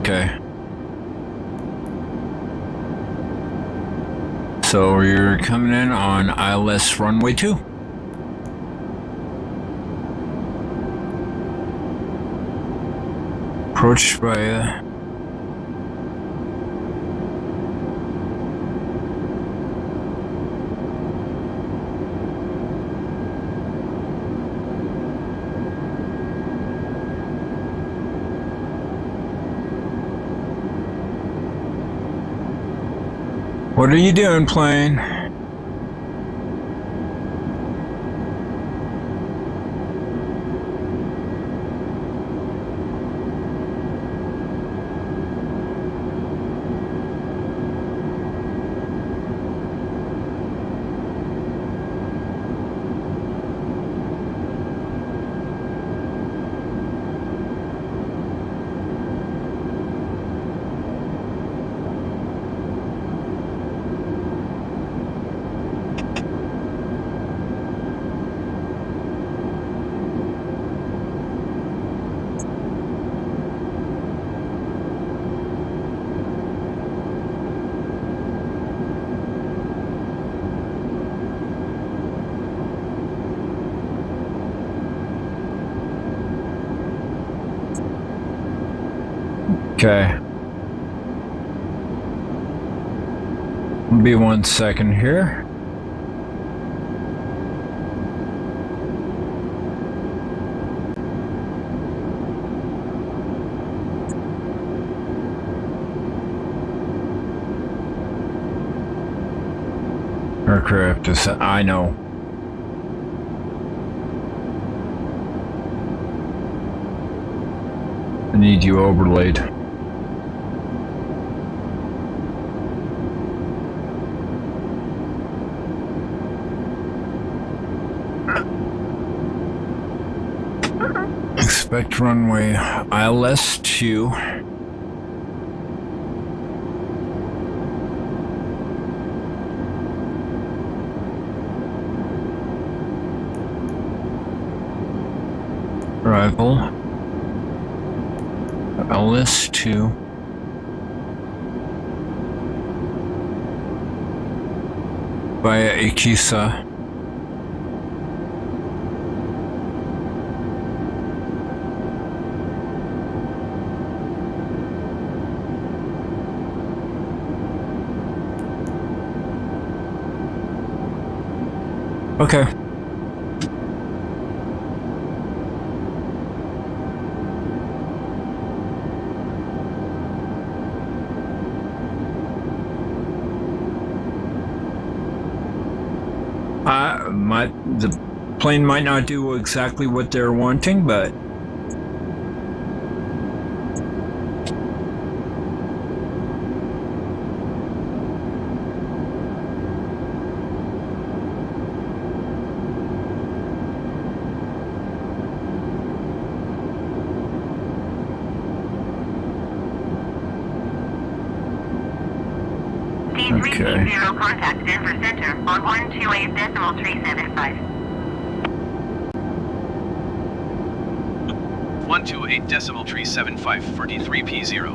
Okay. So you're coming in on ILS runway 2. Approached by What are you doing, plane? Okay. Be 1 second here. Aircraft is, I know. I need you overlaid. Expect runway ILS-2. Arrival. ILS-2. Via Ikisa. Okay. The plane might not do exactly what they're wanting, but
D3 0 contact Denver Center on 128.375.
128.375 for D3P0.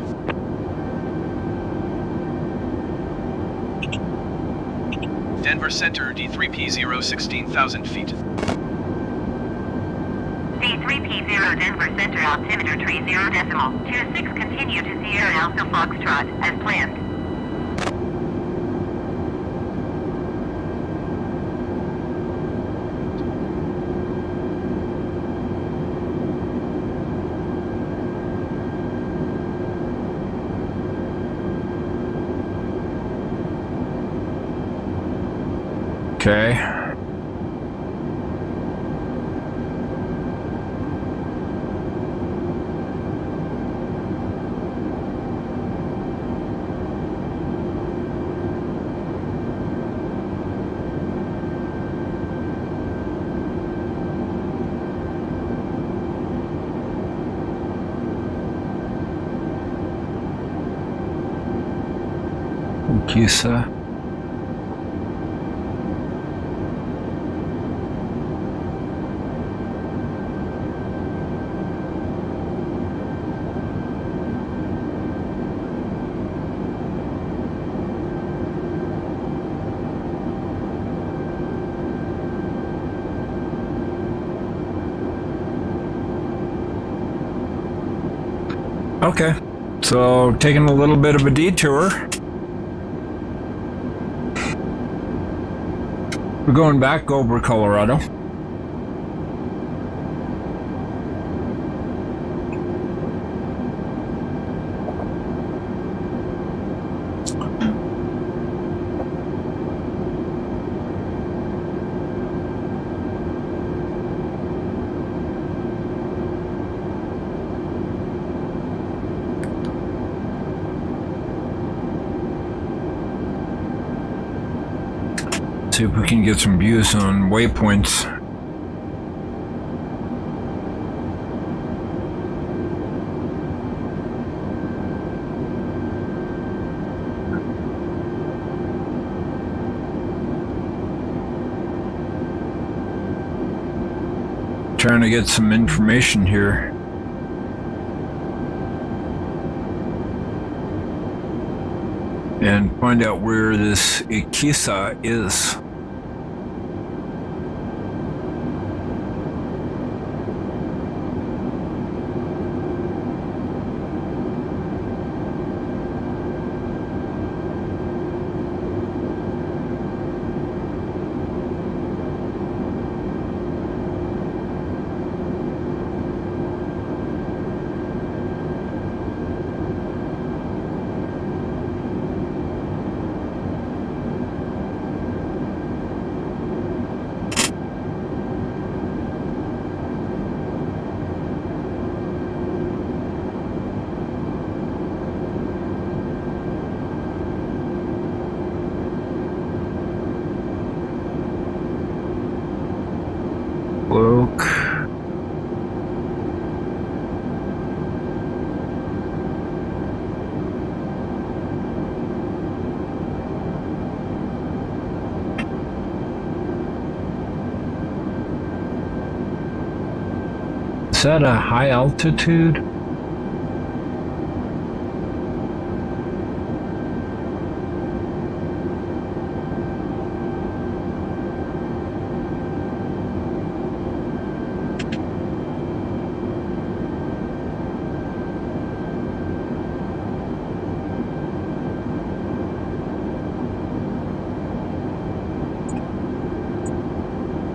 Denver Center, D3P0, 16,000 feet.
D3P0 Denver Center altimeter 30.26 continue to Sierra Alpha Foxtrot as planned.
okay. Kisa. Okay, so taking a little bit of a detour. We're going back over Colorado. See if we can get some views on waypoints. Trying to get some information here. And find out where this Ikisa is. Oak. Is that a high altitude?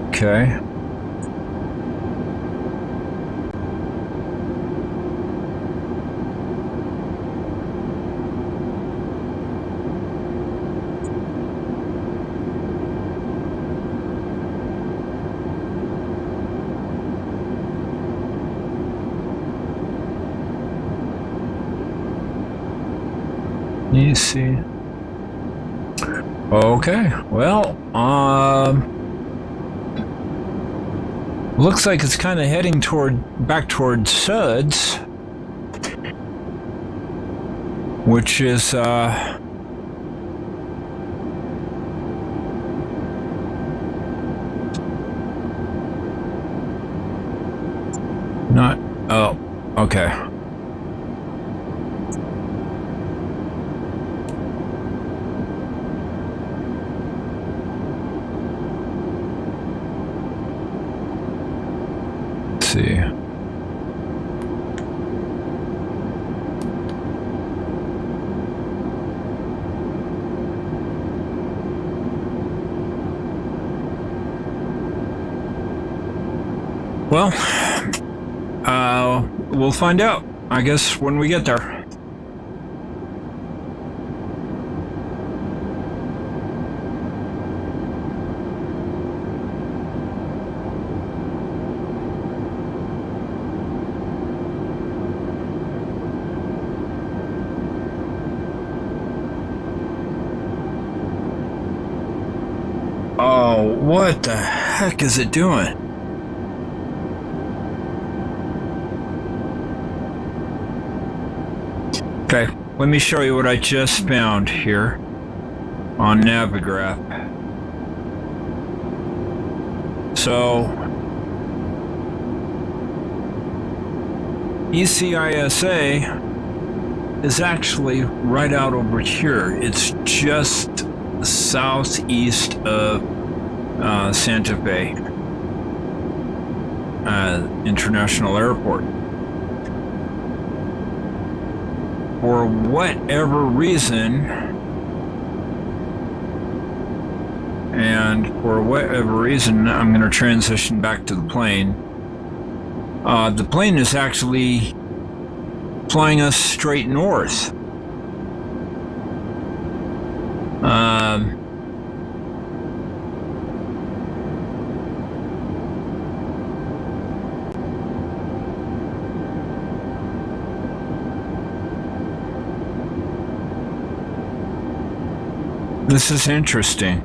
Okay. You see. Okay, well, looks like it's kind of heading back towards Suds, which is, not, oh, okay. See. Well, we'll find out, I guess, when we get there. Oh, what the heck is it doing? Okay, let me show you what I just found here on Navigraph. So, ECISA is actually right out over here. It's just southeast of Santa Fe International Airport. For whatever reason, I'm going to transition back to the plane. The plane is actually flying us straight north. This is interesting.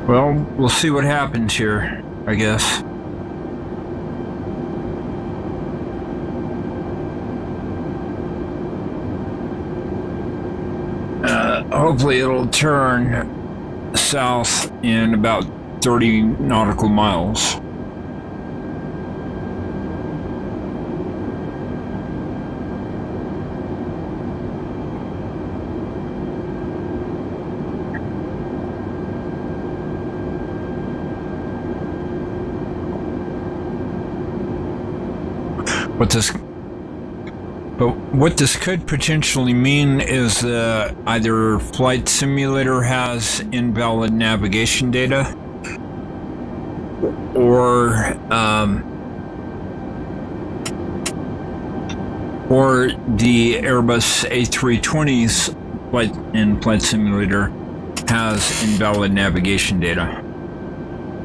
Well, we'll see what happens here, I guess. Hopefully it'll turn south in about 30 nautical miles. What this could potentially mean is either Flight Simulator has invalid navigation data, or the Airbus A320's Flight Simulator has invalid navigation data,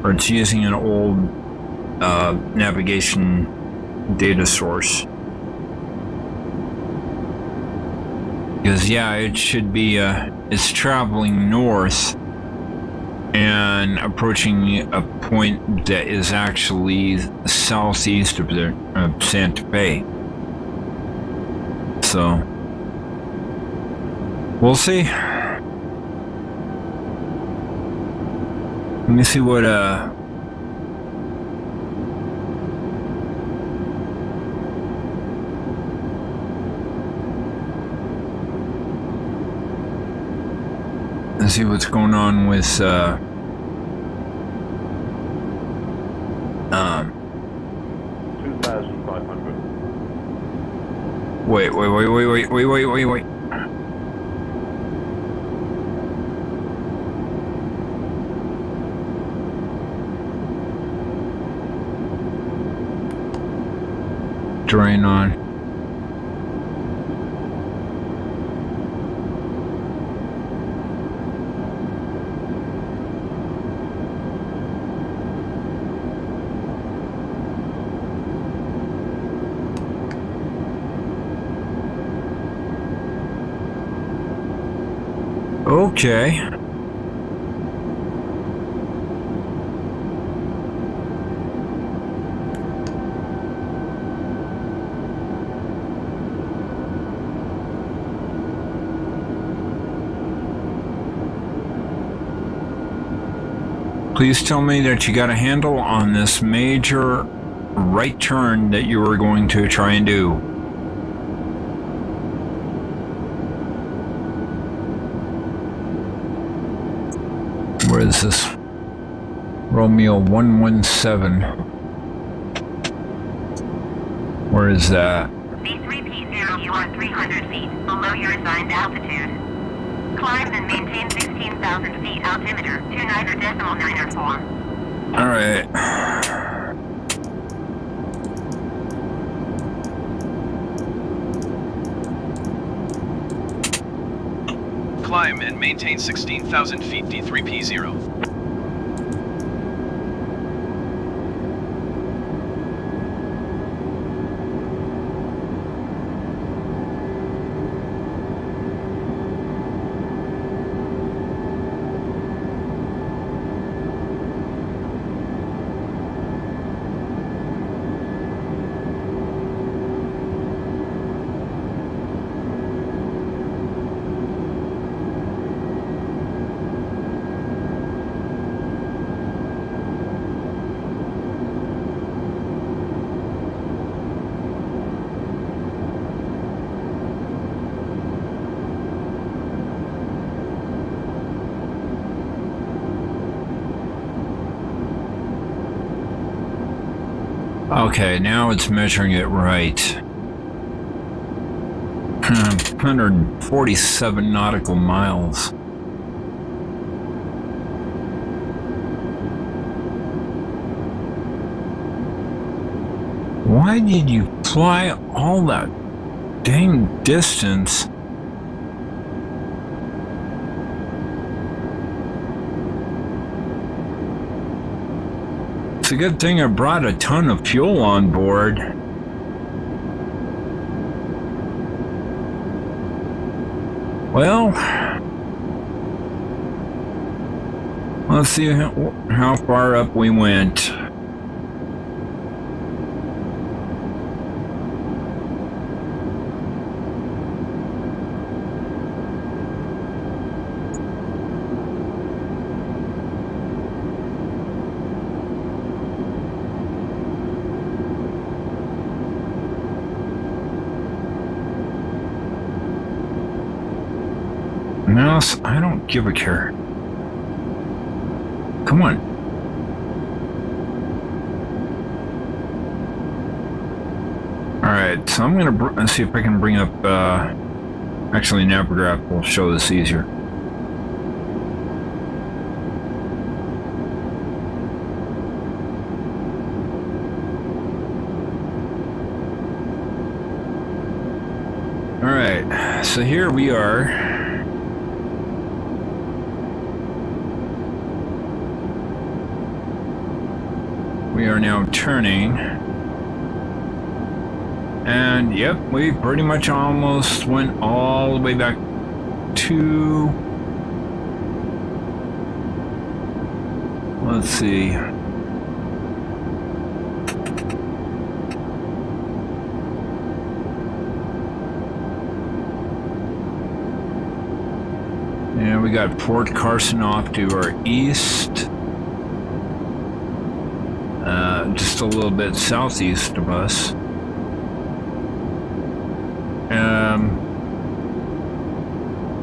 or it's using an old navigation data source. Because yeah, it should be it's traveling north and approaching a point that is actually southeast of Santa Fe. So we'll see. Let me see what let's see what's going on with
2,500.
wait. Drain on. Okay. Please tell me that you got a handle on this major right turn that you were going to try and do. Where is this? Romeo 117. Where is that?
B3P0, you are 300 feet below your assigned altitude. Climb and maintain 16,000 feet altimeter, 29.904.
Alright.
Climb and maintain 16,000 feet D3P0.
Okay, now it's measuring it right. 147 nautical miles. Why did you fly all that dang distance? It's a good thing I brought a ton of fuel on board. Well, let's see how far up we went. Mouse, I don't give a care. Come on. Alright, so I'm gonna let's see if I can bring up, actually Navigraph will show this easier. Alright, so here we are. We are now turning, and yep, we pretty much almost went all the way back to let's see. Yeah, we got Port Carson off to our east. Just a little bit southeast of us.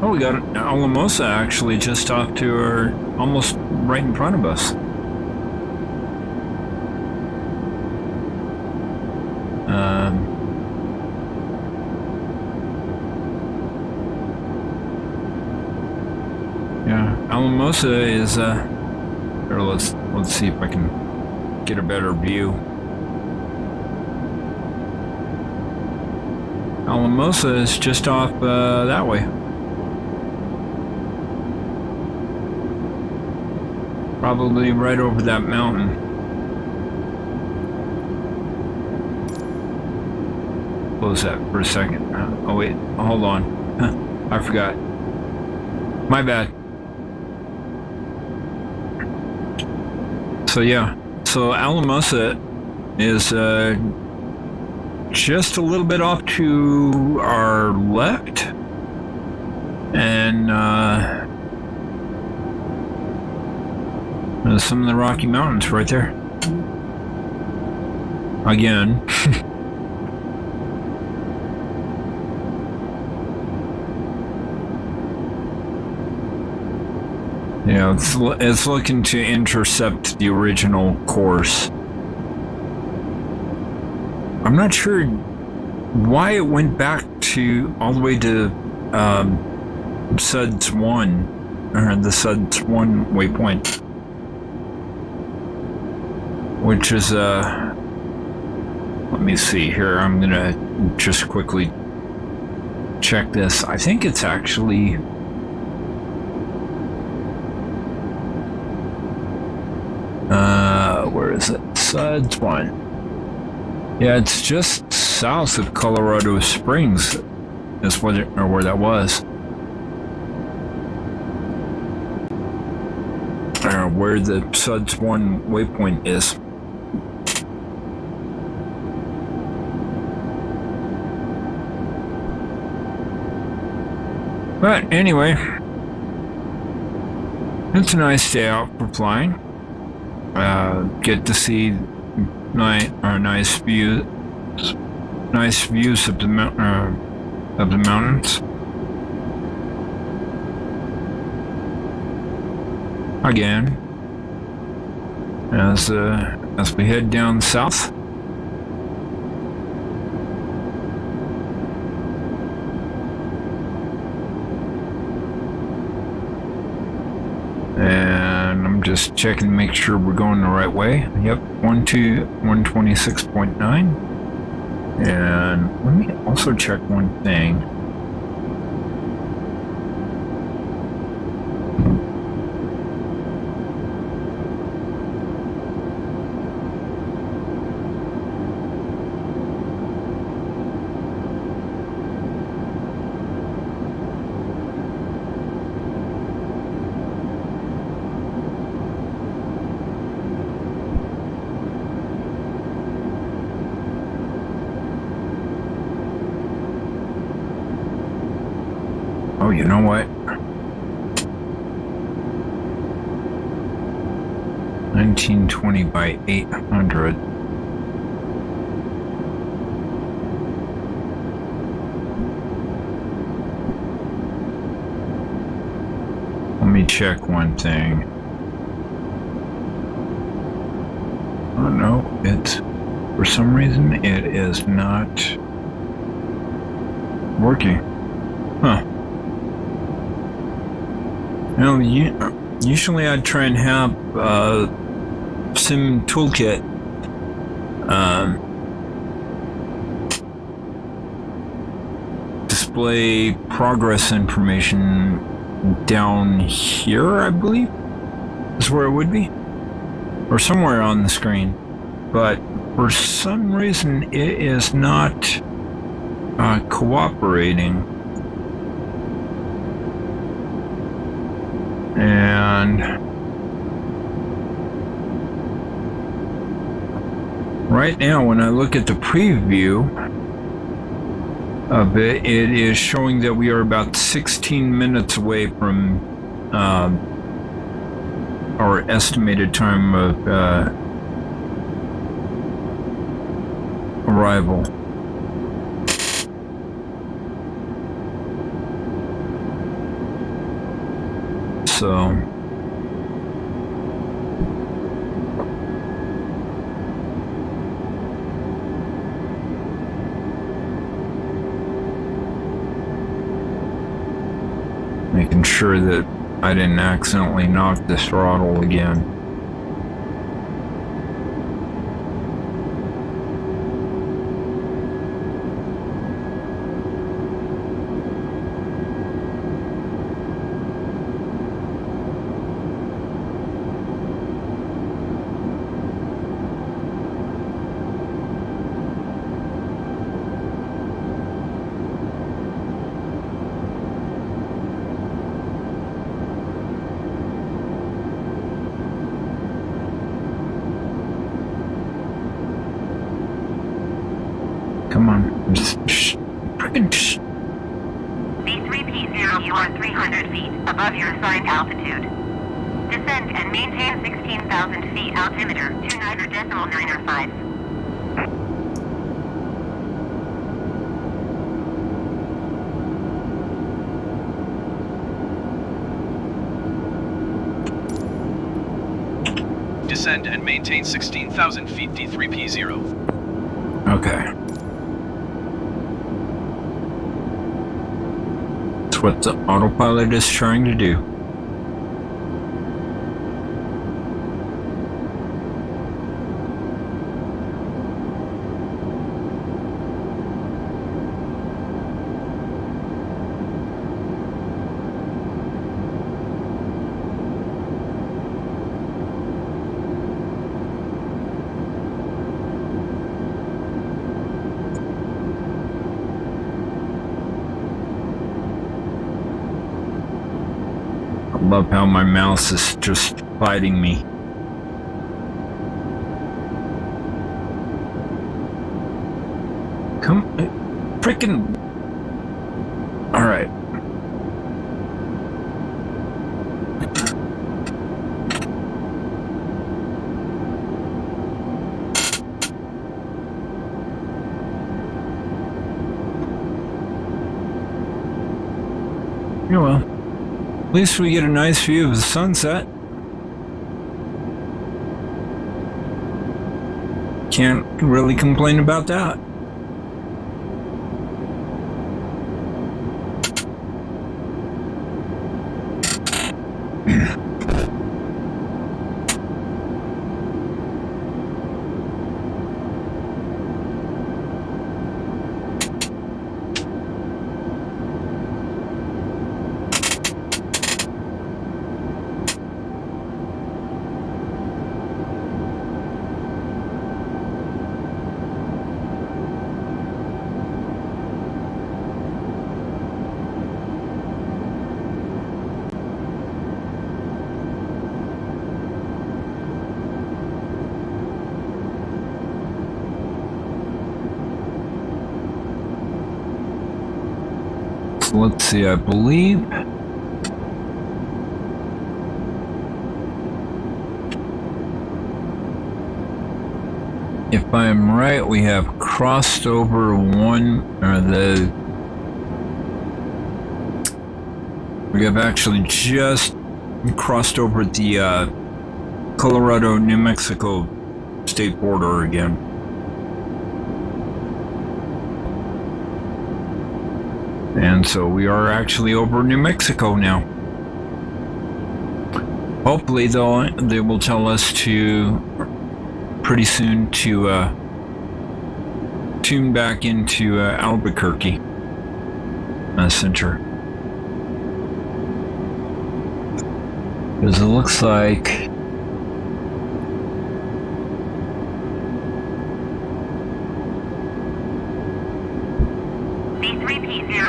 Oh, we got Alamosa actually just off to our, almost right in front of us. Yeah, Alamosa is here, let's see if I can get a better view. Alamosa is just off that way. Probably right over that mountain. Close that for a second. Oh wait, hold on. I forgot. My bad. So yeah, so Alamosa is just a little bit off to our left, and there's some of the Rocky Mountains right there. Again. Yeah, it's looking to intercept the original course. I'm not sure why it went back to all the way to SUDS 1, or the SUDS 1 waypoint, which is let me see here. I'm gonna just quickly check this. I think it's actually where is it? SUDS 1. Yeah, it's just south of Colorado Springs is where that was. Where the SUDS 1 waypoint is. But anyway, it's a nice day out for flying. Get to see nice views of the mountains. Again, as we head down south. And I'm just checking to make sure we're going the right way. Yep, 126.9. And let me also check one thing. Oh, you know what? 1920 by 800. Let me check one thing. Oh no, it's, for some reason it is not working. Huh. Now, usually I'd try and have Sim Toolkit display progress information down here, I believe, is where it would be, or somewhere on the screen, but for some reason it is not cooperating. And right now, when I look at the preview of it, it is showing that we are about 16 minutes away from our estimated time of arrival. So making sure that I didn't accidentally knock the throttle again. Come on.
B3P0, you are 300 feet above your assigned altitude. Descend and maintain 16,000 feet altimeter 29.905.
Descend and maintain 16,000 feet D3P0.
Okay. That's what the autopilot is trying to do. I love how my mouse is just fighting me. Come, freaking. All right. Yeah, well. At least we get a nice view of the sunset. Can't really complain about that. Let's see, I believe if I am right, we have crossed over we have actually just crossed over the Colorado-New Mexico state border again. And so we are actually over New Mexico now. Hopefully they will tell us to pretty soon to tune back into Albuquerque Center. Because it looks like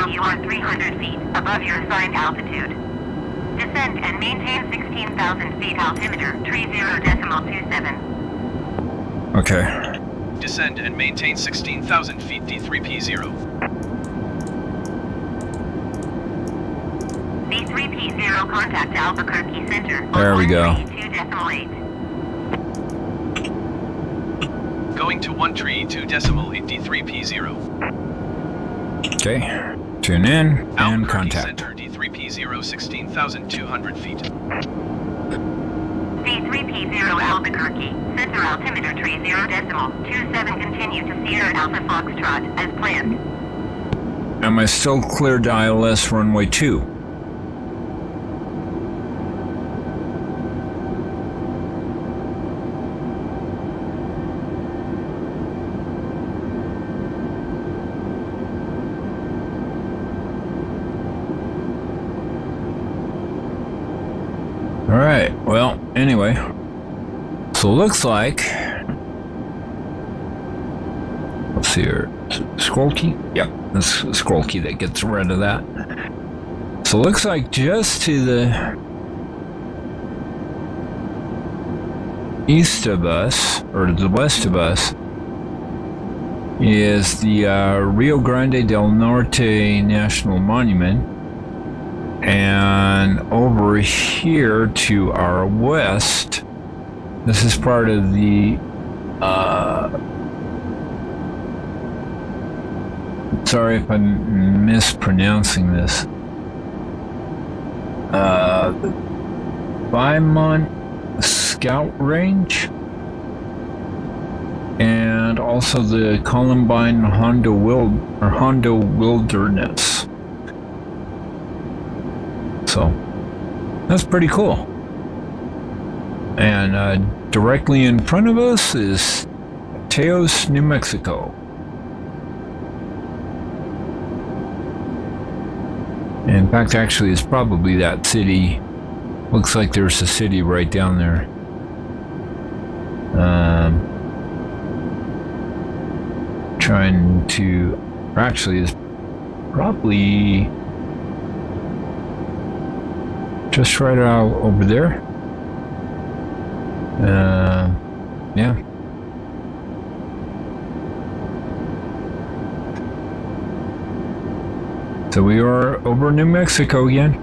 You are 300 feet above your assigned altitude. Descend and maintain 16,000 feet altimeter 30.27.
okay.
descend and maintain 16,000 feet D3P0.
D3P0 contact Albuquerque Center.
There we go.
2.8.
Going to 132.8 D3P0.
Okay, tune in and
Albuquerque
contact.
Center D3P0 16,200 feet.
D3P0 Albuquerque. Center altimeter tree 0.27. Continue to Sierra Alpha Foxtrot as planned.
Am I still clear to ILS runway 2? Alright, well, anyway. So it looks like... Let's see here. Scroll key? Yep, that's the scroll key that gets rid of that. So it looks like just to the east of us, or to the west of us, is the Rio Grande del Norte National Monument. And over here to our west, this is part of the sorry if I'm mispronouncing this, Beaumont Scout Range, and also the Columbine Hondo Wilderness. So that's pretty cool. And directly in front of us is Teos, New Mexico. In fact, actually, it's probably that city. Looks like there's a city right down there. Trying to... Actually, it's probably... just right out over there. Yeah. So we are over New Mexico again.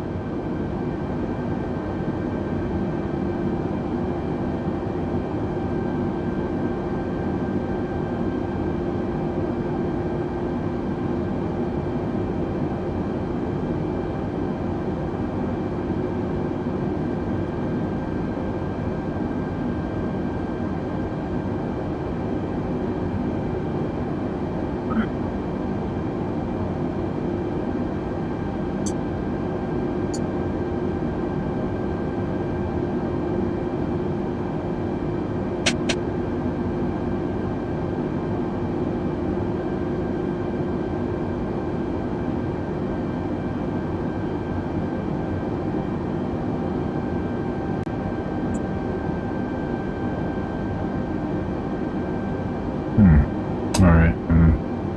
Alright,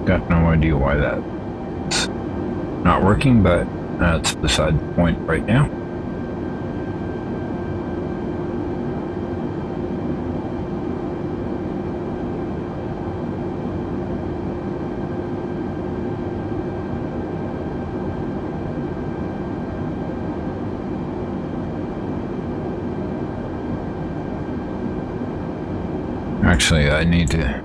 got no idea why that's not working, but that's beside the point right now. Actually, I need to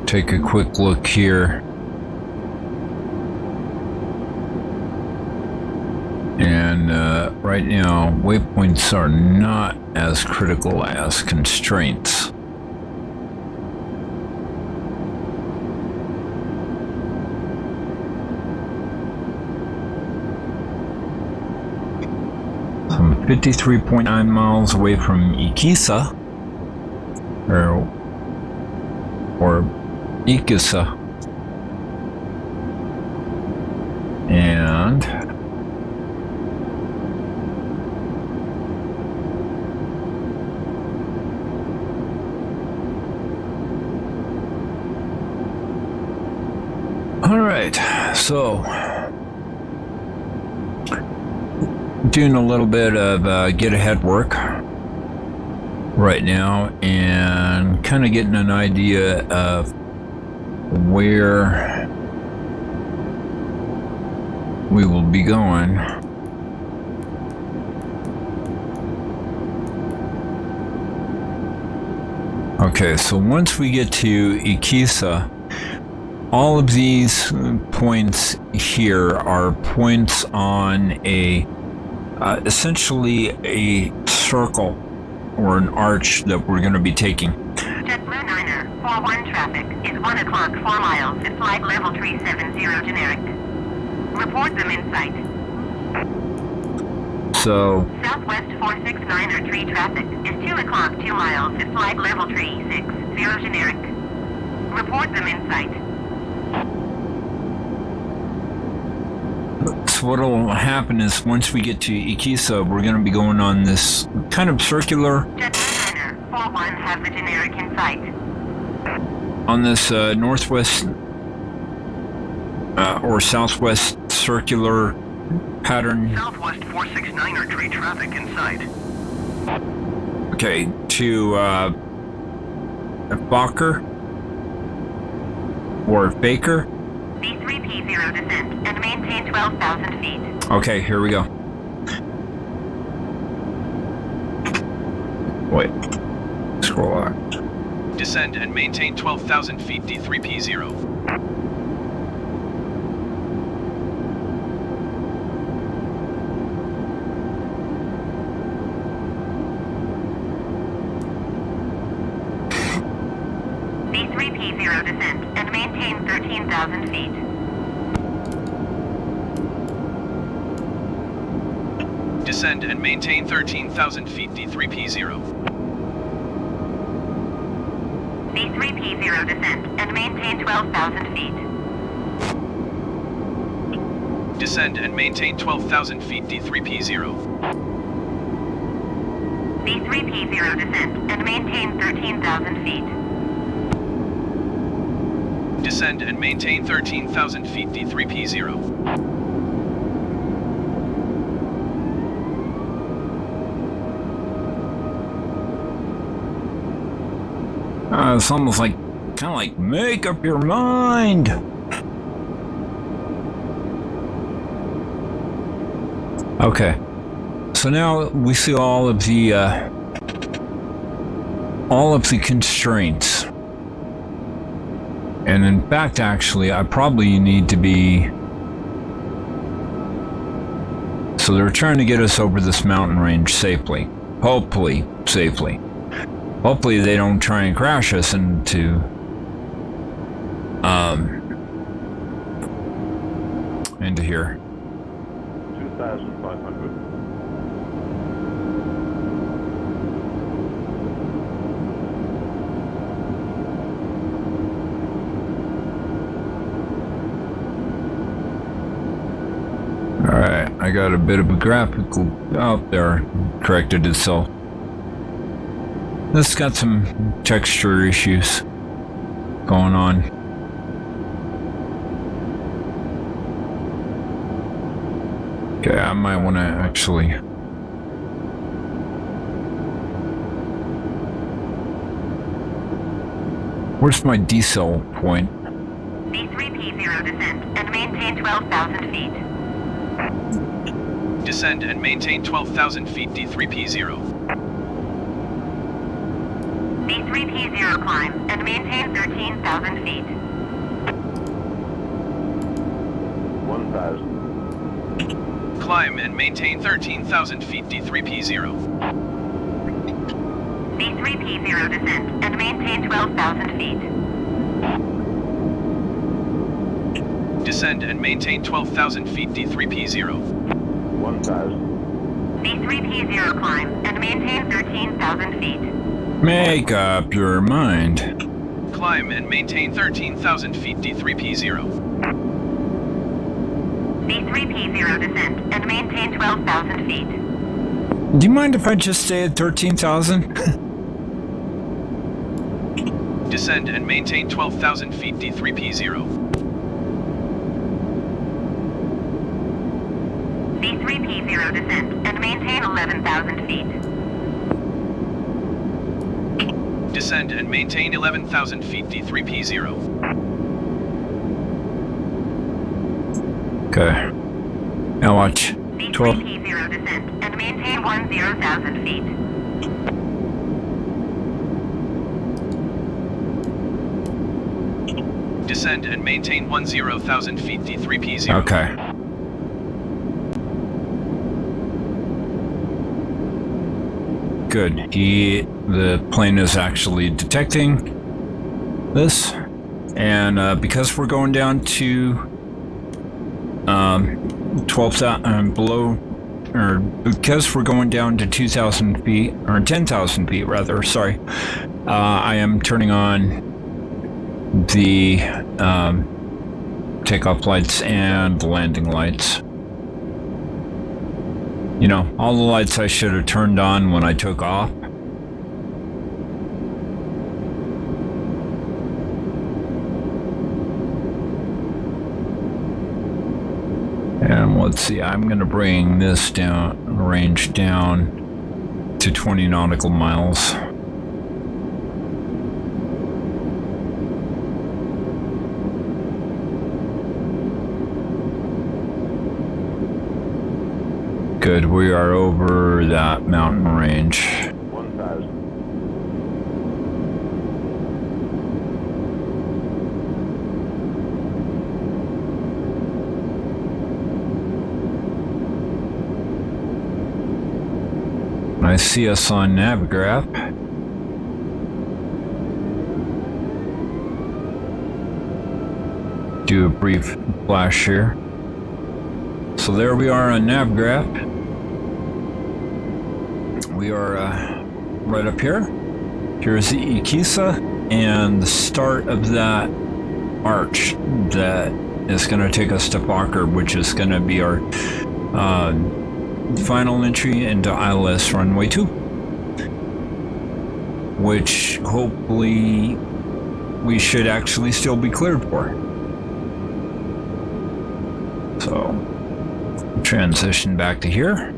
take a quick look here. And right now, waypoints are not as critical as constraints. I'm 53.9 miles away from Iquiza, or Iquiza, and all right, so doing a little bit of get ahead work. right now and kind of getting an idea of where we will be going. Okay, so once we get to Ikisa, all of these points here are points on a essentially a circle or an arch that we're going to be taking.
JetBlue Niner 41 traffic is 1 o'clock 4 miles at flight level 370 generic. Report them in sight.
So
Southwest 469er 3 traffic is 2 o'clock 2 miles at flight level 360 generic. Report them in sight.
So what will happen is once we get to Ikisa, we're going to be going on this kind of circular,
JetBlue Niner 41 have the generic in sight.
on this northwest or southwest circular pattern.
Southwest 469er tree traffic in sight.
Okay, to Baker or Baker.
B3P0 descent and maintain 12,000 feet.
Okay, here we go. Wait, scroll out.
Descend and maintain 12,000 feet D3P0.
B3P0 descent and maintain 13,000 feet.
Descend and maintain 13,000 feet D3P0.
B3P0 descent and maintain 12,000 feet.
Descend and maintain 12,000 feet D3P0.
B3P0 descent and maintain 13,000 feet.
Descend and maintain 13,000 feet D3P0.
It's almost like, kind of like, make up your mind. Okay, so now we see all of the constraints, and in fact, actually, I probably need to be. So they're trying to get us over this mountain range safely, hopefully safely. Hopefully they don't try and crash us into here.
2,500.
Alright, I got a bit of a graphical out there, corrected itself. This got some texture issues going on. Okay, I might want to actually. Where's my decel point?
B3P0 descent and maintain 12,000 feet.
Descend and maintain 12,000 feet D3P0.
B3P0 climb and maintain 13,000 feet.
1,000.
Climb and maintain 13,000 feet D3P0.
B3P0 descent and maintain 12,000 feet.
Descend and maintain 12,000 feet D3P0.
1,000.
B3P0 climb and maintain 13,000 feet.
Make up your mind.
Climb and maintain 13,000 feet D3P0.
B3P0 descent and maintain 12,000 feet.
Do you mind if I just stay at 13,000?
Descend and maintain 12,000 feet D3P0.
B3P0 descent and maintain 11,000 feet.
Descend and maintain 11,000 feet D3P0.
Okay. Now watch. 12.
D3P0 descent and maintain 10,000 feet.
Descend and maintain 10,000 feet D3P0.
Okay. Good. The plane is actually detecting this, and because we're going down to 12,000 below, or because we're going down to 2,000 feet or 10,000 feet rather. Sorry, I am turning on the takeoff lights and landing lights. You know, all the lights I should have turned on when I took off. And let's see, I'm going to bring this range down to 20 nautical miles. Good, we are over that mountain range.
1,000.
I see us on Navigraph. Do a brief flash here. So there we are on Navigraph. We are right up here. Here's the Ikisa and the start of that arch that is going to take us to Fokker, which is going to be our final entry into ILS runway 2, which hopefully we should actually still be cleared for. So transition back to here.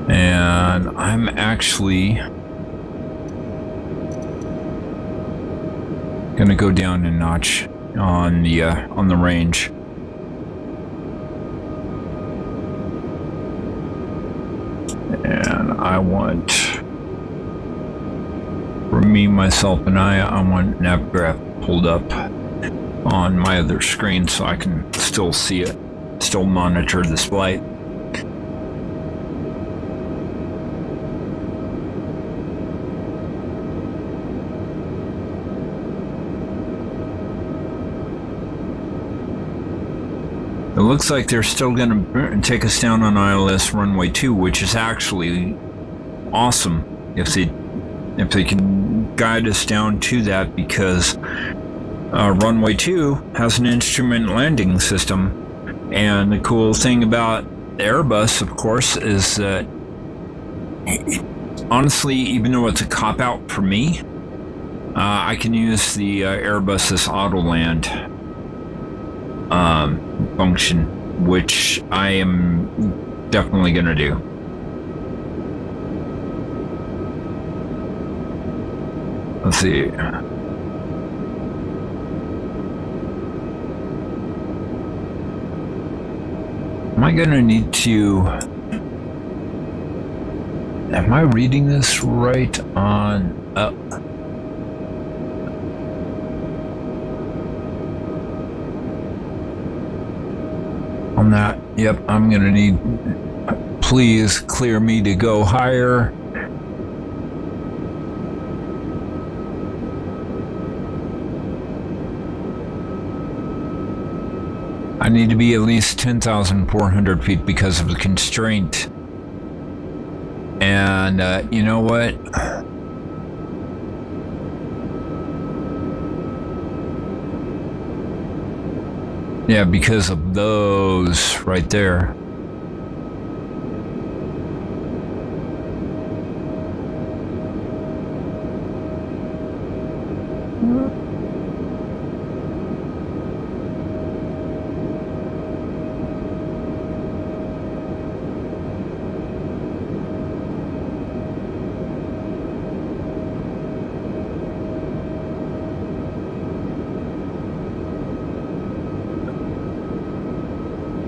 And I'm actually gonna go down a notch on the range. And I want, for me, myself, and I want Navigraph pulled up on my other screen so I can still see it, still monitor this flight. It looks like they're still going to take us down on ILS runway 2, which is actually awesome if they can guide us down to that, because runway 2 has an instrument landing system. And the cool thing about Airbus, of course, is that honestly, even though it's a cop-out for me, I can use the Airbus's Autoland function, which I am definitely going to do. Let's see. Am I going to need to... Am I reading this right on... on that? Yep, I'm gonna need, please clear me to go higher. I need to be at least 10,400 feet because of the constraint. And you know what? Yeah, because of those right there.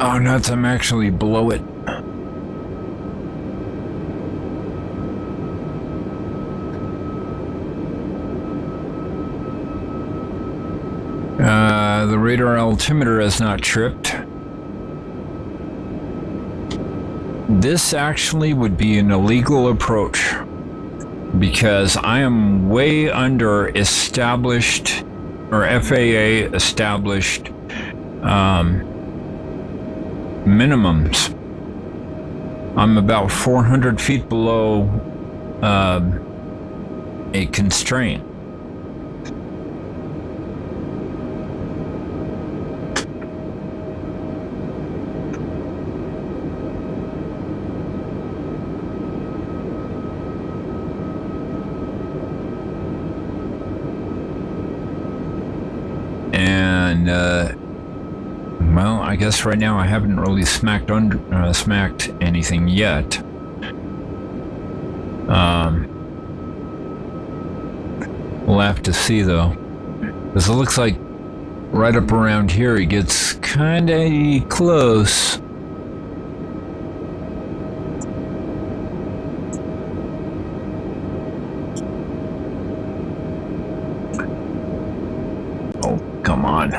Oh, nuts, I'm actually below it. The radar altimeter has not tripped. This actually would be an illegal approach because I am way under established or FAA established minimums. I'm about 400 feet below a constraint. And well, I guess right now I haven't really smacked anything yet. We'll have to see though, because it looks like right up around here he gets kind of close. Oh, come on.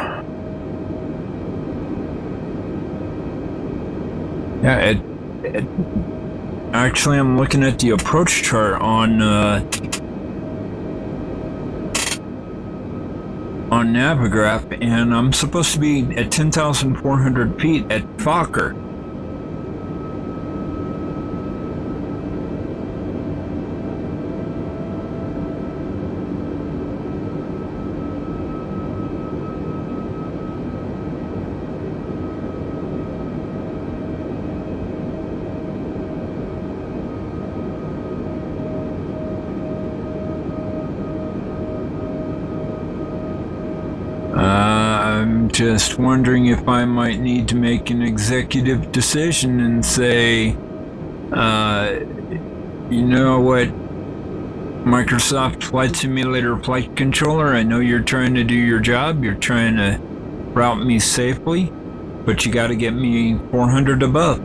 Yeah, actually, I'm looking at the approach chart on Navigraph, and I'm supposed to be at 10,400 feet at Fokker. I'm just wondering if I might need to make an executive decision and say, you know what, Microsoft Flight Simulator Flight Controller, I know you're trying to do your job, you're trying to route me safely, but you gotta get me 400 above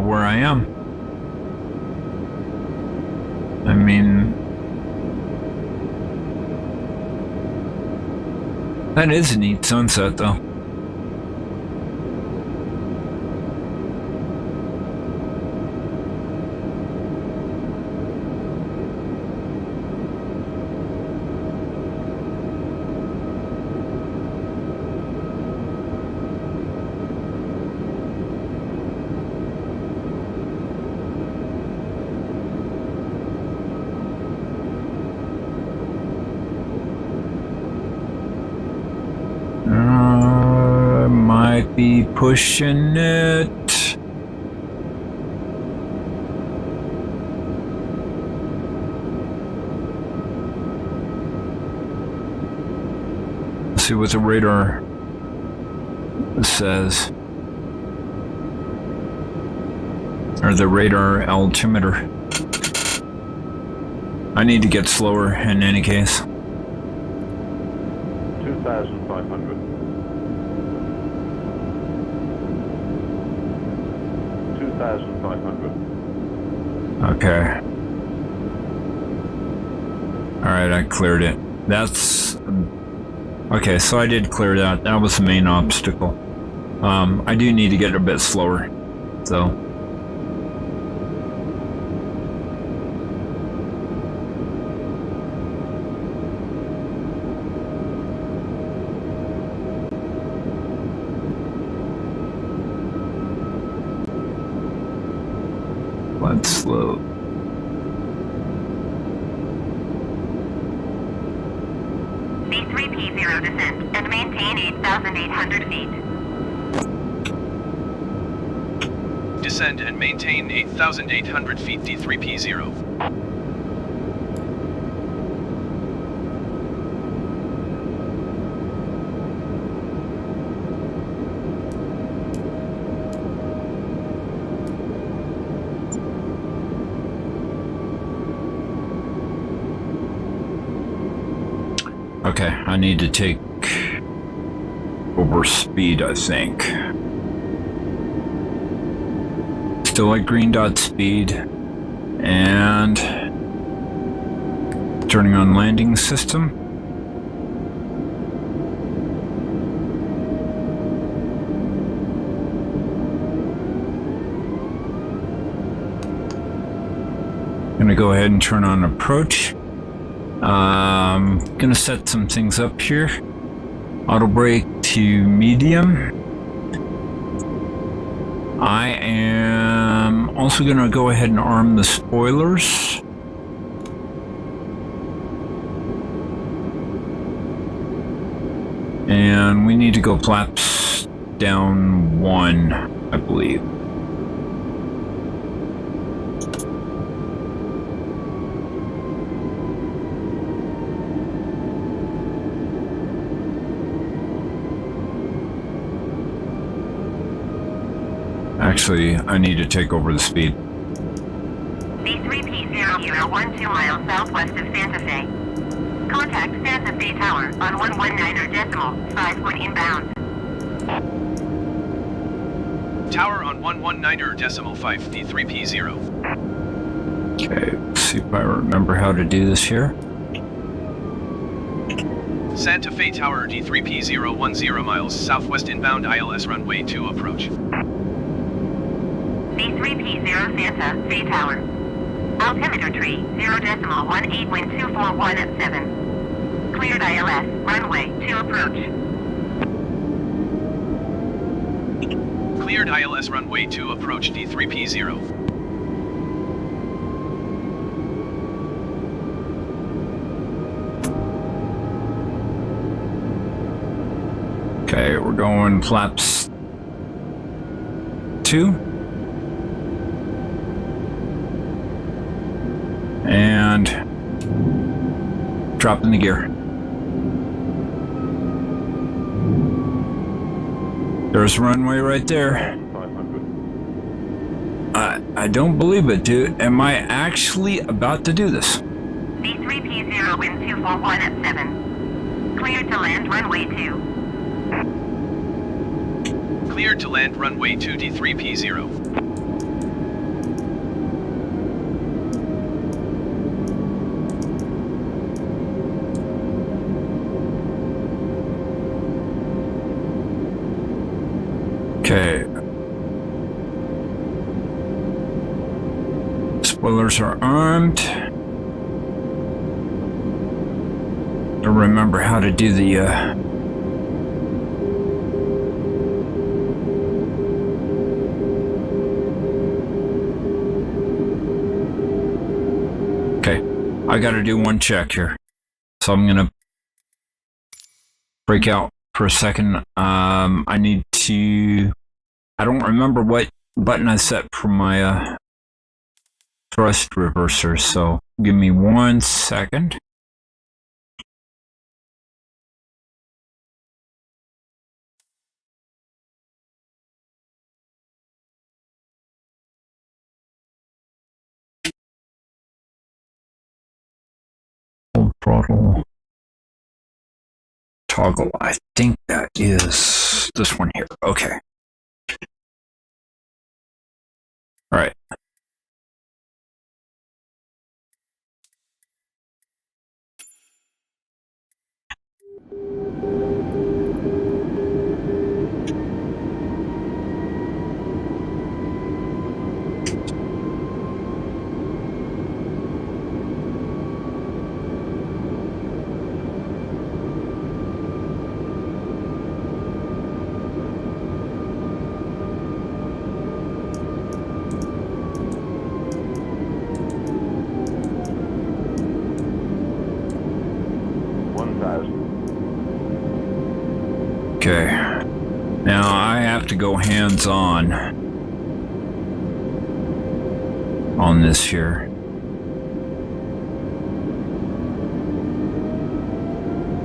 where I am. I mean, that is a neat sunset, though. Might be pushing it. Let's see what the radar says. Or the radar altimeter. I need to get slower in any case.
2,500. 2,500.
Okay. Alright, I cleared it. That's... Okay, so I did clear that. That was the main obstacle. I do need to get a bit slower, so... Let's slow.
D3P0 descent and maintain 8,800 feet.
Descend and maintain 8,800 feet D3P0.
Okay, I need to take over speed, I think. Still at green dot speed. And turning on landing system. Gonna go ahead and turn on approach. Gonna set some things up here. Auto brake to medium. I am also gonna go ahead and arm the spoilers. And we need to go flaps down 1, I believe. Actually, I need to take over the speed.
B3P0012 miles southwest of Santa Fe. Contact Santa Fe Tower on 119.5 inbound.
Tower on 119.5 D3P0.
Okay, let's see if I remember how to do this here.
Santa Fe Tower D3P010 miles southwest inbound ILS runway 2 approach.
B3P0 Santa Fe Tower. Altimeter tree 0.18 at 7. Cleared ILS, runway 2 approach.
Cleared ILS runway 2 approach D3P0.
Okay, we're going flaps 2. And dropping the gear. There's runway right there.
500.
I don't believe it, dude. Am I actually about to do this?
B3P0 wind 241 at 7. Cleared to land runway 2.
Cleared to land runway 2 D3P0.
Okay. Spoilers are armed. Don't remember how to do the Okay, I gotta do one check here. So I'm gonna break out for a second. I need to... I don't remember what button I set for my thrust reverser, so give me 1 second. Full throttle. Toggle. I think that is this one here. Okay. All right. Okay. Now I have to go hands-on on this here.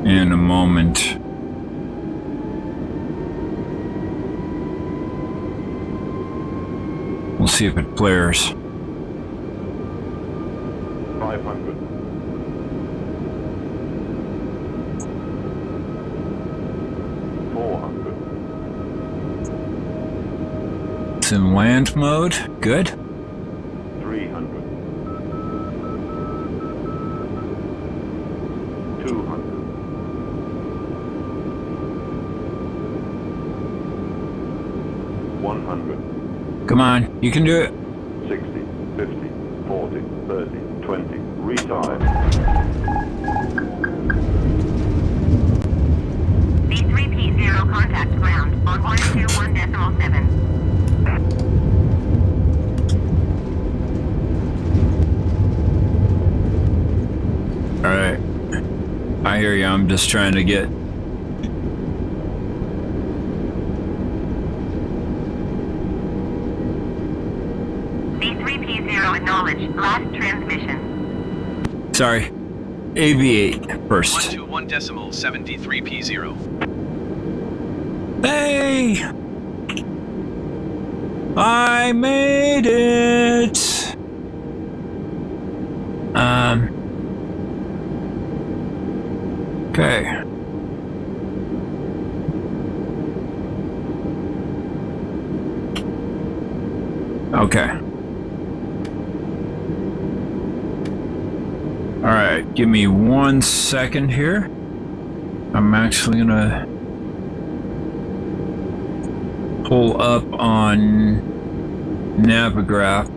In a moment. We'll see if it flares.
500. 400.
It's in land mode. Good.
300. 200. 100.
Come on, you can do it.
60, 50, 40, 30, 20. Retime.
B3P0 contact ground on 121.7.
Alright. I hear you. I'm just trying to get...
B3P0 acknowledge last transmission.
Sorry. AV8 first.
121.73P0.
Hey! I made it! Okay. Okay. Alright, give me 1 second here. I'm actually gonna pull up on Navigraph.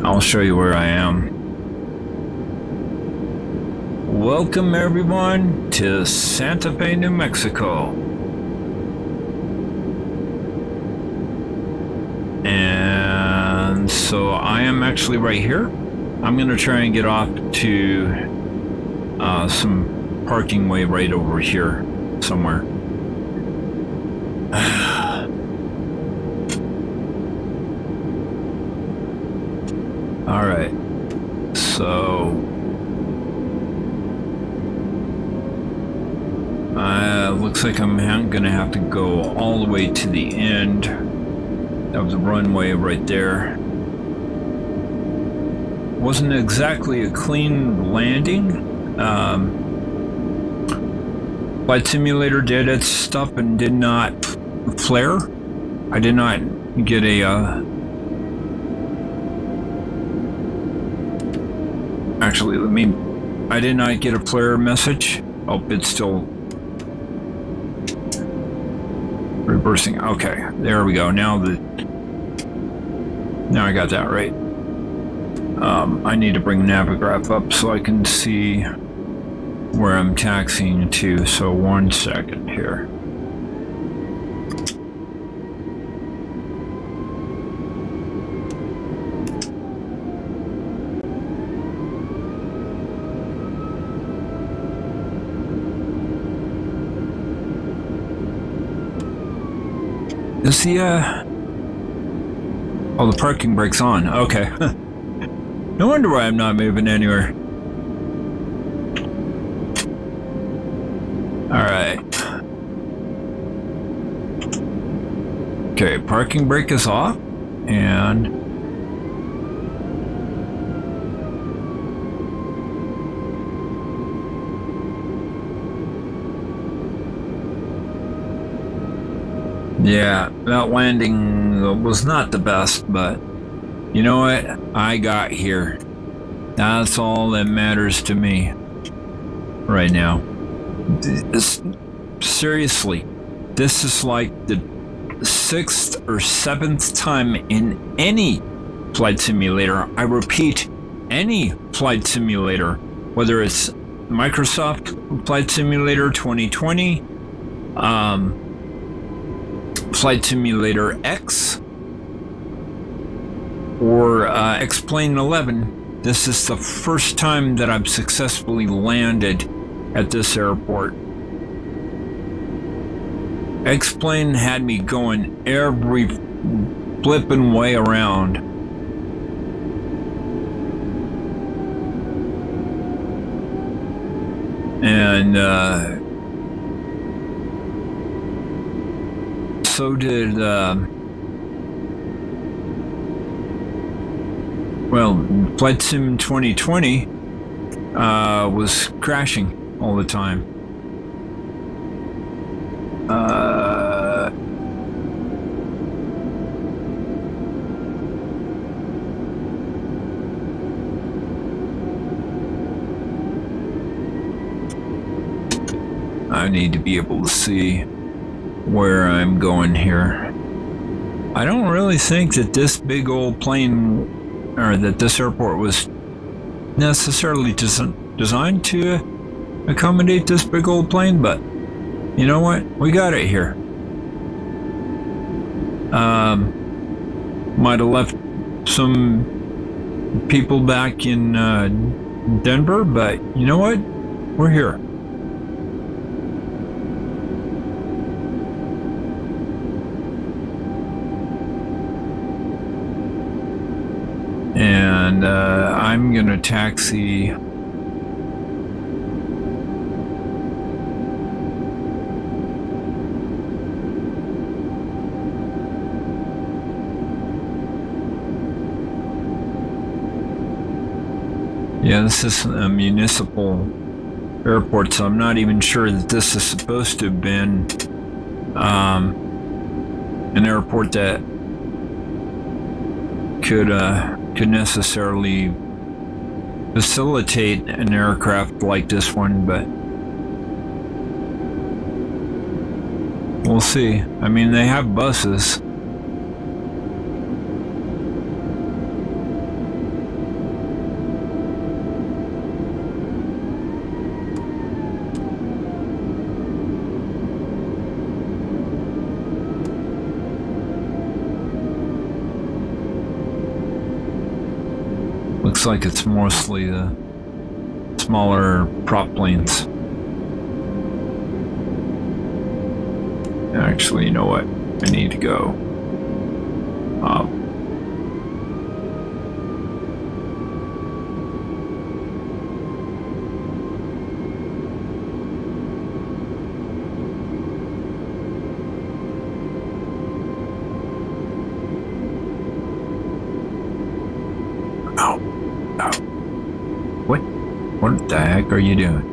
I'll show you where I am. Welcome everyone to Santa Fe, New Mexico. And so I am actually right here. I'm gonna try and get off to some parking way right over here somewhere. All right, so looks like I'm gonna have to go all the way to the end of the runway right there. Wasn't exactly a clean landing. Flight Simulator did its stuff and did not flare. I did not get a actually, I did not get a flare message. Oh, it's still reversing. Okay, there we go. Now I got that right. I need to bring Navigraph up so I can see where I'm taxiing to. So 1 second here. Is the oh, the parking brake's on. Okay. No wonder why I'm not moving anywhere. Alright. Okay, parking brake is off. And yeah, that landing was not the best, but you know what? I got here. That's all that matters to me right now. Seriously, this is like the 6th or 7th time in any flight simulator. I repeat, any flight simulator, whether it's Microsoft Flight Simulator 2020, Flight Simulator X, or X-Plane 11, this is the first time that I've successfully landed at this airport. X-Plane had me going every flipping way around. And so did well, Flight Sim 2020 was crashing all the time. I need to be able to see where I'm going here. I don't really think that this big old plane, or that this airport was necessarily designed to accommodate this big old plane, but you know what? We got it here. Might have left some people back in Denver, but you know what? We're here. And I'm gonna taxi. Yeah, this is a municipal airport, so I'm not even sure that this is supposed to have been an airport that could necessarily facilitate an aircraft like this one, but we'll see. I mean, they have buses. Looks like it's mostly the smaller prop planes. Actually, you know what? I need to go up. What the heck are you doing?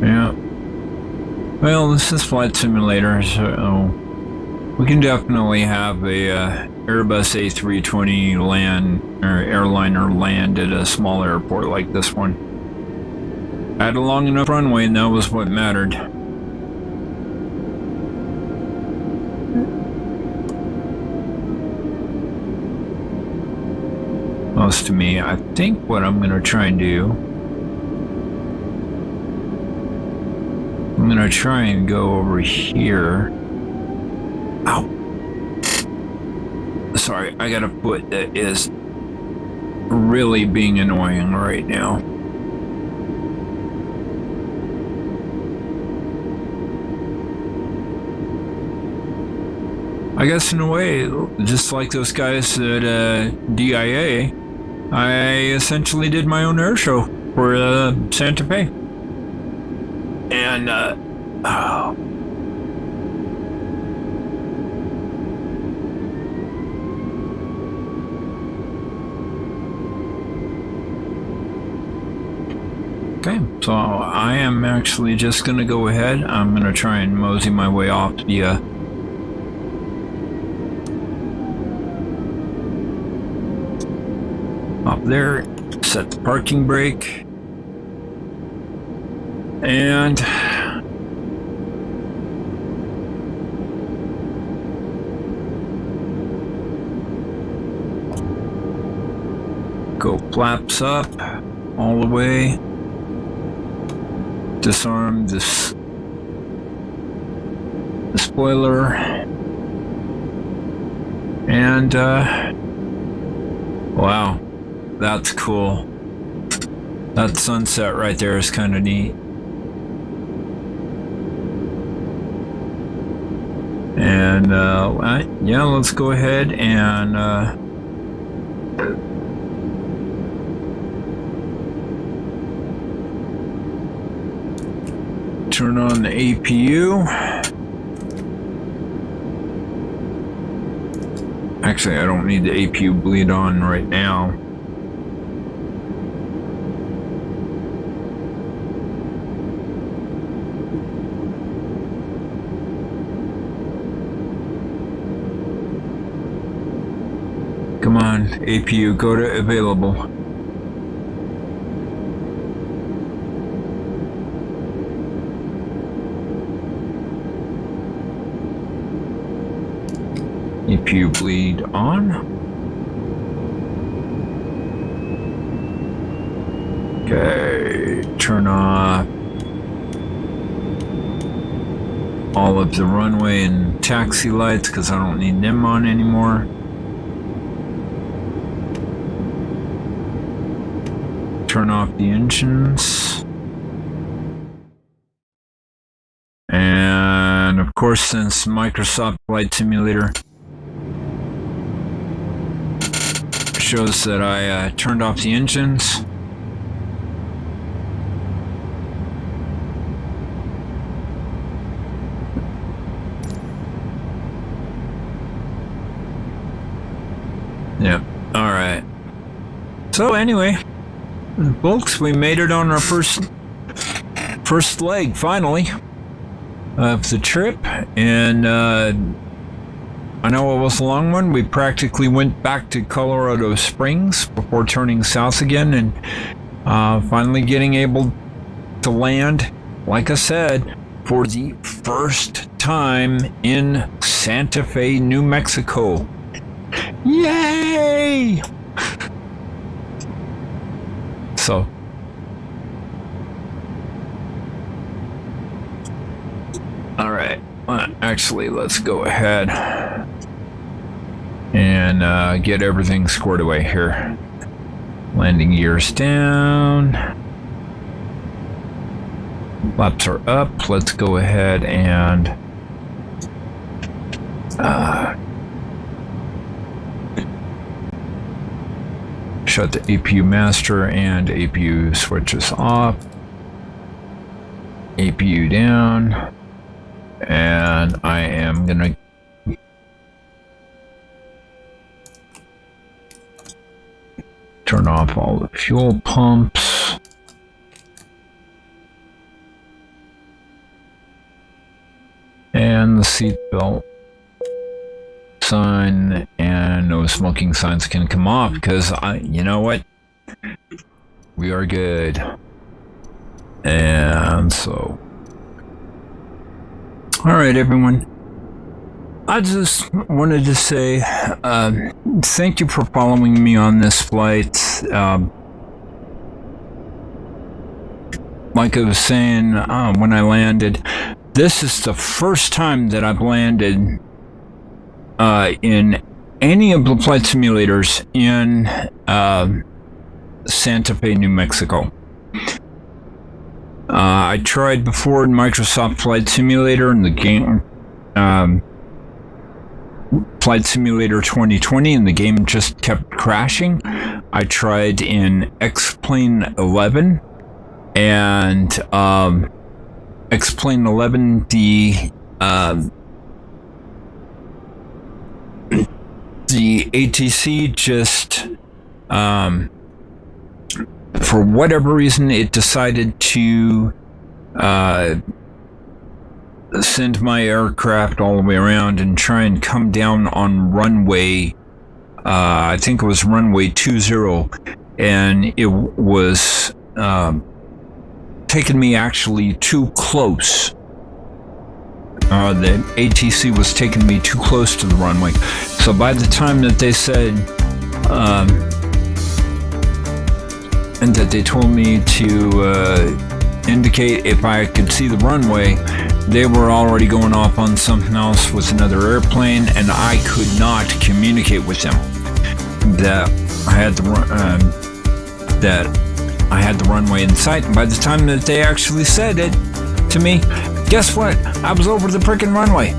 Yeah. Well, this is Flight Simulator, so we can definitely have a Airbus A320 land, or airliner land at a small airport like this one. Had a long enough runway, and that was what mattered. Most to me, I think what I'm gonna try and do, I'm gonna try and go over here. Ow. Sorry, I got a foot that is really being annoying right now. I guess in a way, just like those guys at DIA, I essentially did my own air show for Santa Fe. And, oh. Okay, so I am actually just going to go ahead. I'm going to try and mosey my way off the up there, set the parking brake, and go flaps up all the way, disarm this the spoiler, and wow. That's cool. That sunset right there is kind of neat. And yeah, let's go ahead and turn on the APU. Actually, I don't need the APU bleed on right now. Come on, APU, go to available. EPU bleed on. Okay, turn off all of the runway and taxi lights because I don't need them on anymore. Turn off the engines. And of course, since Microsoft Flight Simulator shows that I turned off the engines, yeah, all right. So anyway, folks, we made it on our first leg finally of the trip, and I know it was a long one. We practically went back to Colorado Springs before turning south again, and finally getting able to land, like I said, for the first time in Santa Fe, New Mexico. Yay! So all right, actually, let's go ahead and get everything squared away here. Landing gears down. Flaps are up. Let's go ahead and shut the APU master and APU switches off. APU down. And I am gonna turn off all the fuel pumps. And the seatbelt sign, and no smoking signs can come off because you know what? We are good. And so, all right, everyone. I just wanted to say thank you for following me on this flight. Like I was saying when I landed, this is the first time that I've landed in any of the flight simulators in Santa Fe, New Mexico. I tried before in Microsoft Flight Simulator in the game Flight Simulator 2020, and the game just kept crashing. I tried in X-Plane 11, and X-Plane 11, the ATC just for whatever reason, it decided to send my aircraft all the way around and try and come down on runway, I think it was runway 20, and it was taking me actually too close. The ATC was taking me too close to the runway. So by the time that they said, and that they told me to indicate if I could see the runway, they were already going off on something else with another airplane, and I could not communicate with them that I had the runway in sight. And by the time that they actually said it to me, guess what? I was over the frickin' runway.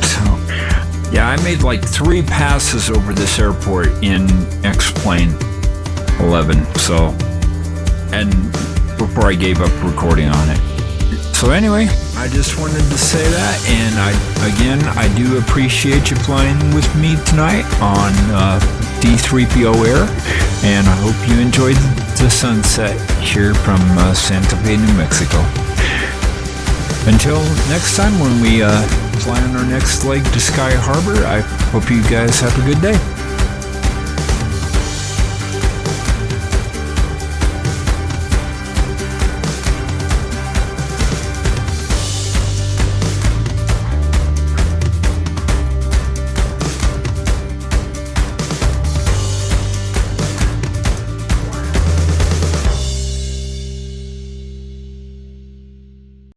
So, yeah, I made like 3 passes over this airport in X-Plane 11. So, and before I gave up recording on it. So anyway, I just wanted to say that, and I do appreciate you flying with me tonight on D3PO Air, and I hope you enjoyed the sunset here from Santa Fe, New Mexico. Until next time when we fly on our next leg to Sky Harbor, I hope you guys have a good day.